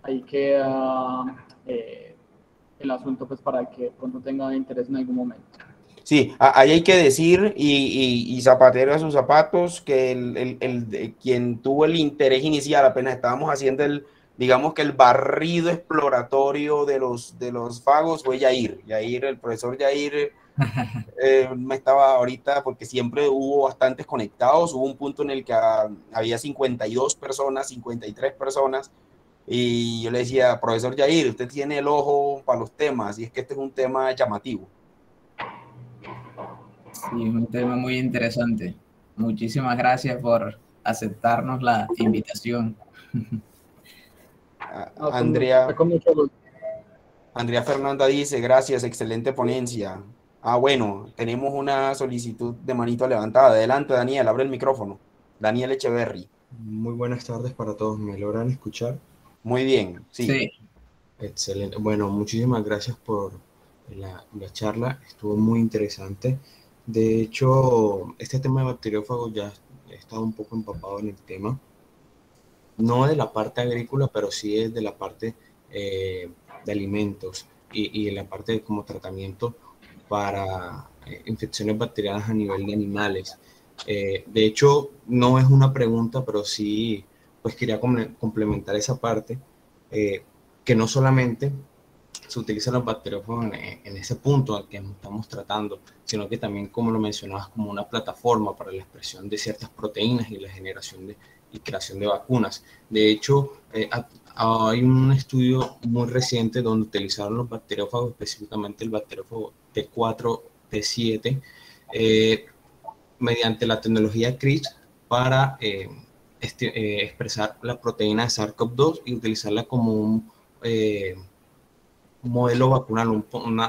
ahí queda el asunto pues para el que pronto tenga interés en algún momento. Sí, ahí hay que decir, y zapatero a sus zapatos, que quien tuvo el interés inicial, apenas estábamos haciendo digamos que el barrido exploratorio de los fagos, fue Yair. El profesor Yair me estaba ahorita, porque siempre hubo bastantes conectados, hubo un punto en el que había 52 personas, 53 personas, y yo le decía, profesor Yair, usted tiene el ojo para los temas, y es que este es un tema llamativo. Sí, es un tema muy interesante. Muchísimas gracias por aceptarnos la invitación. No, Andrea, con mucho gusto. Andrea Fernanda dice, gracias, excelente ponencia. Ah, bueno, tenemos una solicitud de manito levantada. Adelante, Daniel, abre el micrófono. Daniel Echeverry. Muy buenas tardes para todos. ¿Me logran escuchar? Muy bien, sí. Sí. Excelente. Bueno, muchísimas gracias por la charla. Estuvo muy interesante. De hecho, este tema de bacteriófagos ya he estado un poco empapado en el tema. No de la parte agrícola, pero sí es de la parte de alimentos y de la parte de como tratamiento para infecciones bacterianas a nivel de animales. De hecho, no es una pregunta, pero sí, pues quería complementar esa parte, que no solamente se utilizan los bacteriófagos en ese punto al que estamos tratando, sino que también, como lo mencionabas, como una plataforma para la expresión de ciertas proteínas y la generación y creación de vacunas. De hecho, hay un estudio muy reciente donde utilizaron los bacteriófagos, específicamente el bacteriófago T4, T7, mediante la tecnología CRISPR para expresar la proteína de SARS-CoV-2 y utilizarla como un modelo vacunal,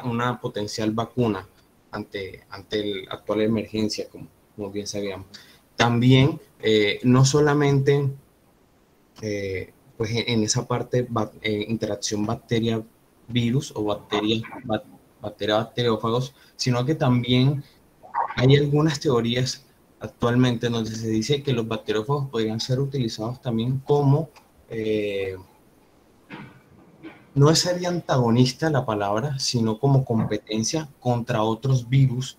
una potencial vacuna ante la actual emergencia, como bien sabíamos. También, no solamente pues en esa parte interacción bacteria-virus o bacteriófagos, sino que también hay algunas teorías actualmente donde se dice que los bacteriófagos podrían ser utilizados también como no sería antagonista la palabra, sino como competencia contra otros virus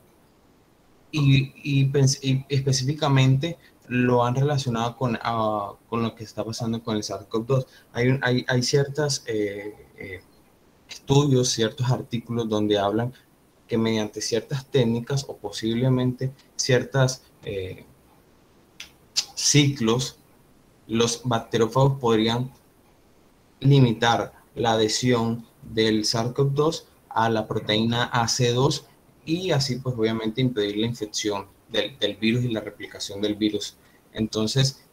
y específicamente lo han relacionado con lo que está pasando con el SARS-CoV-2. Hay ciertos estudios, ciertos artículos donde hablan que mediante ciertas técnicas o posiblemente ciertos ciclos, los bacteriófagos podrían limitar la adhesión del SARS-CoV-2 a la proteína AC2 y así pues obviamente impedir la infección del virus y la replicación del virus. Entonces,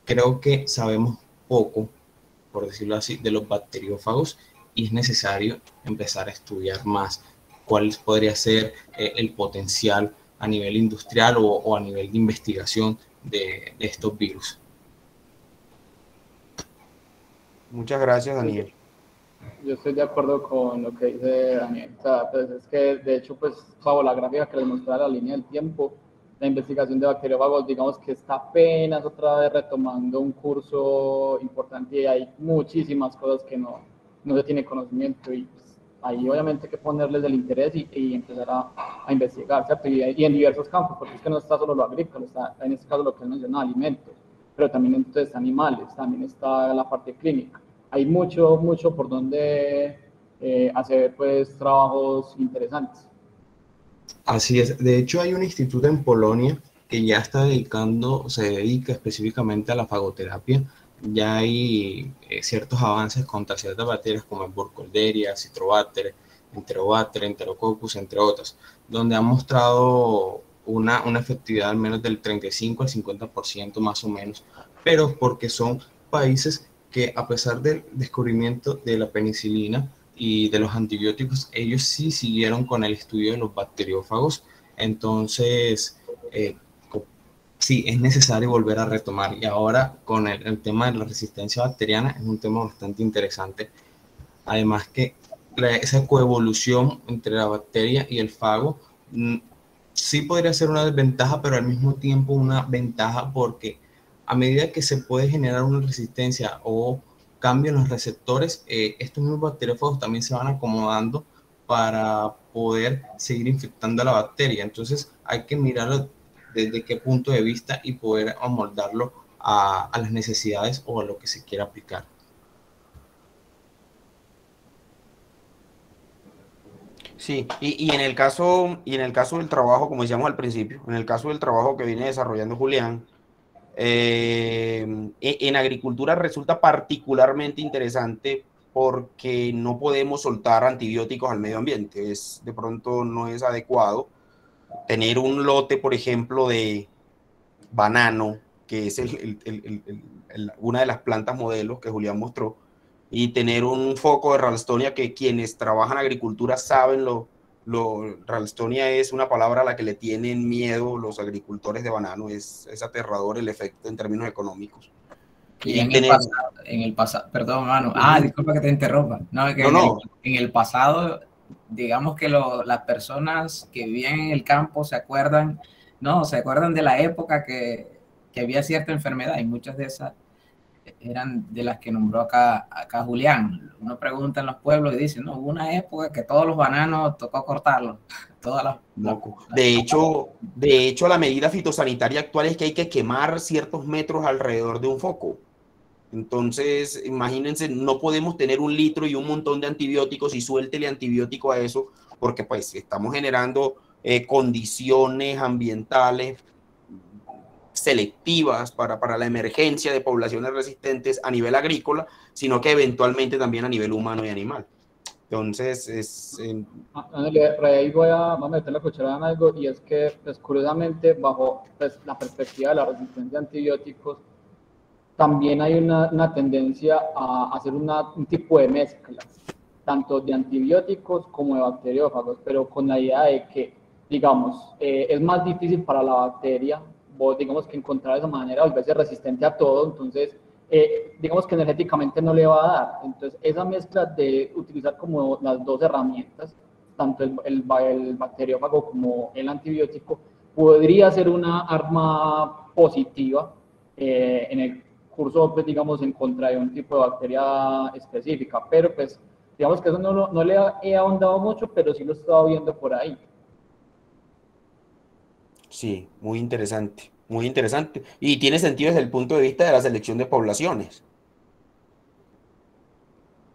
creo que sabemos poco, por decirlo así, de los bacteriófagos y es necesario empezar a estudiar más cuál podría ser el potencial a nivel industrial o a nivel de investigación de estos virus. Muchas gracias, Daniel. Yo estoy de acuerdo con lo que dice Daniel. O sea, pues es que, de hecho, pues, bajo la gráfica que les mostré la línea del tiempo, la investigación de bacteriófagos, digamos que está apenas otra vez retomando un curso importante y hay muchísimas cosas que no se tiene conocimiento y pues, ahí obviamente hay que ponerles el interés y empezar a investigar, ¿cierto? Y en diversos campos, porque es que no está solo lo agrícola, está en este caso lo que él mencionó, alimentos, pero también entonces animales, también está la parte clínica. Hay mucho por donde hacer pues trabajos interesantes. Así es. De hecho, hay un instituto en Polonia que ya se dedica específicamente a la fagoterapia. Ya hay ciertos avances contra ciertas bacterias como el Burkholderia, Citrobacter, Enterobacter, Enterococcus, entre otras, donde han mostrado una efectividad al menos del 35 al 50% más o menos, pero porque son países que a pesar del descubrimiento de la penicilina y de los antibióticos, ellos sí siguieron con el estudio de los bacteriófagos. Entonces, sí, es necesario volver a retomar. Y ahora con el tema de la resistencia bacteriana es un tema bastante interesante. Además que esa coevolución entre la bacteria y el fago sí podría ser una desventaja, pero al mismo tiempo una ventaja porque a medida que se puede generar una resistencia o cambio en los receptores, estos mismos bacteriófagos también se van acomodando para poder seguir infectando a la bacteria. Entonces hay que mirarlo desde qué punto de vista y poder amoldarlo a las necesidades o a lo que se quiera aplicar. Sí, y en el caso del trabajo, como decíamos al principio, en el caso del trabajo que viene desarrollando Julián, en agricultura resulta particularmente interesante porque no podemos soltar antibióticos al medio ambiente. De pronto no es adecuado tener un lote, por ejemplo, de banano, que es una de las plantas modelos que Julián mostró, y tener un foco de Ralstonia que quienes trabajan en agricultura saben Ralstonia es una palabra a la que le tienen miedo los agricultores de banano, es aterrador el efecto en términos económicos. Y en el pasado, perdón, mano, disculpa que te interrumpa, en el pasado, digamos que las personas que vivían en el campo se acuerdan de la época que había cierta enfermedad y muchas de esas eran de las que nombró acá Julián. Uno pregunta en los pueblos y dice, no, hubo una época que todos los bananos tocó cortarlos. De hecho, la medida fitosanitaria actual es que hay que quemar ciertos metros alrededor de un foco. Entonces, imagínense, no podemos tener 1 litro y un montón de antibióticos y suéltele antibiótico a eso, porque pues estamos generando condiciones ambientales selectivas para la emergencia de poblaciones resistentes a nivel agrícola, sino que eventualmente también a nivel humano y animal. Entonces, ahí voy a meter la cucharada en algo, y es que, pues, curiosamente, bajo pues, la perspectiva de la resistencia a antibióticos, también hay una tendencia a hacer un tipo de mezclas, tanto de antibióticos como de bacteriófagos, pero con la idea de que, digamos, es más difícil para la bacteria, digamos, que encontrar esa manera de volverse resistente a todo, entonces, digamos que energéticamente no le va a dar. Entonces, esa mezcla de utilizar como las dos herramientas, tanto el bacteriófago como el antibiótico, podría ser una arma positiva en el cursó, pues, digamos, en contra de un tipo de bacteria específica, pero pues, digamos que eso no le he ahondado mucho, pero sí lo he estado viendo por ahí. Sí, muy interesante, muy interesante. Y tiene sentido desde el punto de vista de la selección de poblaciones.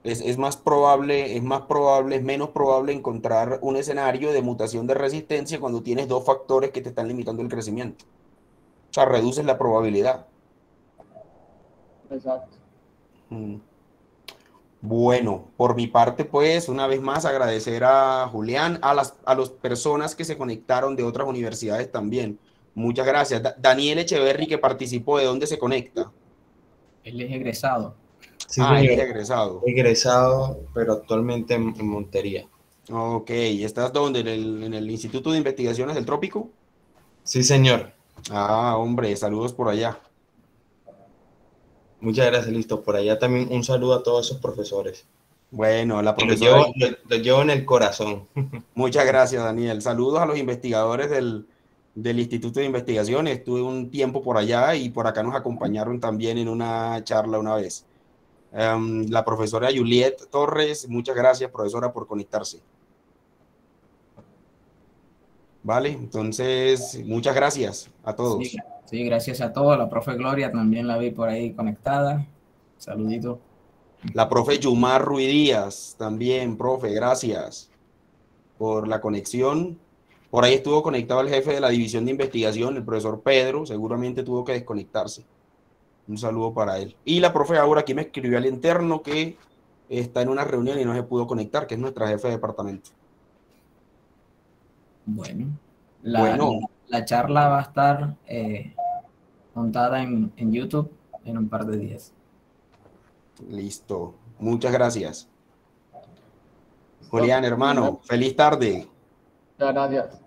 Es menos probable encontrar un escenario de mutación de resistencia cuando tienes dos factores que te están limitando el crecimiento. O sea, reduces la probabilidad. Exacto. Mm. Bueno, por mi parte, pues, una vez más agradecer a Julián, a las personas que se conectaron de otras universidades también. Muchas gracias. Daniel Echeverry, que participó, ¿de dónde se conecta? Él es egresado. Sí, Ah, él es señor. egresado. Egresado, pero actualmente en Montería. Ok, ¿estás dónde? En el Instituto de Investigaciones del Trópico? Sí, señor. Ah, hombre, saludos por allá. Muchas gracias, listo. Por allá también un saludo a todos esos profesores. Bueno, la Y los profesora, llevo, los llevo en el corazón. muchas gracias, Daniel. Saludos a los investigadores del Instituto de Investigaciones. Estuve un tiempo por allá y por acá nos acompañaron también en una charla una vez. La profesora Juliet Torres, muchas gracias, profesora, por conectarse. Vale, entonces, muchas gracias a Sí, todos. sí, gracias a todos. La profe Gloria también la vi por ahí conectada. Saludito. La profe Yumar Ruiz Díaz, también, profe, gracias por la conexión. Por ahí estuvo conectado el jefe de la división de investigación, el profesor Pedro, seguramente tuvo que desconectarse. Un saludo para él. Y la profe Aura aquí me escribió al interno que está en una reunión y no se pudo conectar, que es nuestra jefe de departamento. Bueno, Bueno, la charla va a estar montada en YouTube en un par de días. listo. Muchas gracias. ¿Listo? Julián, hermano, feliz tarde. Muchas gracias.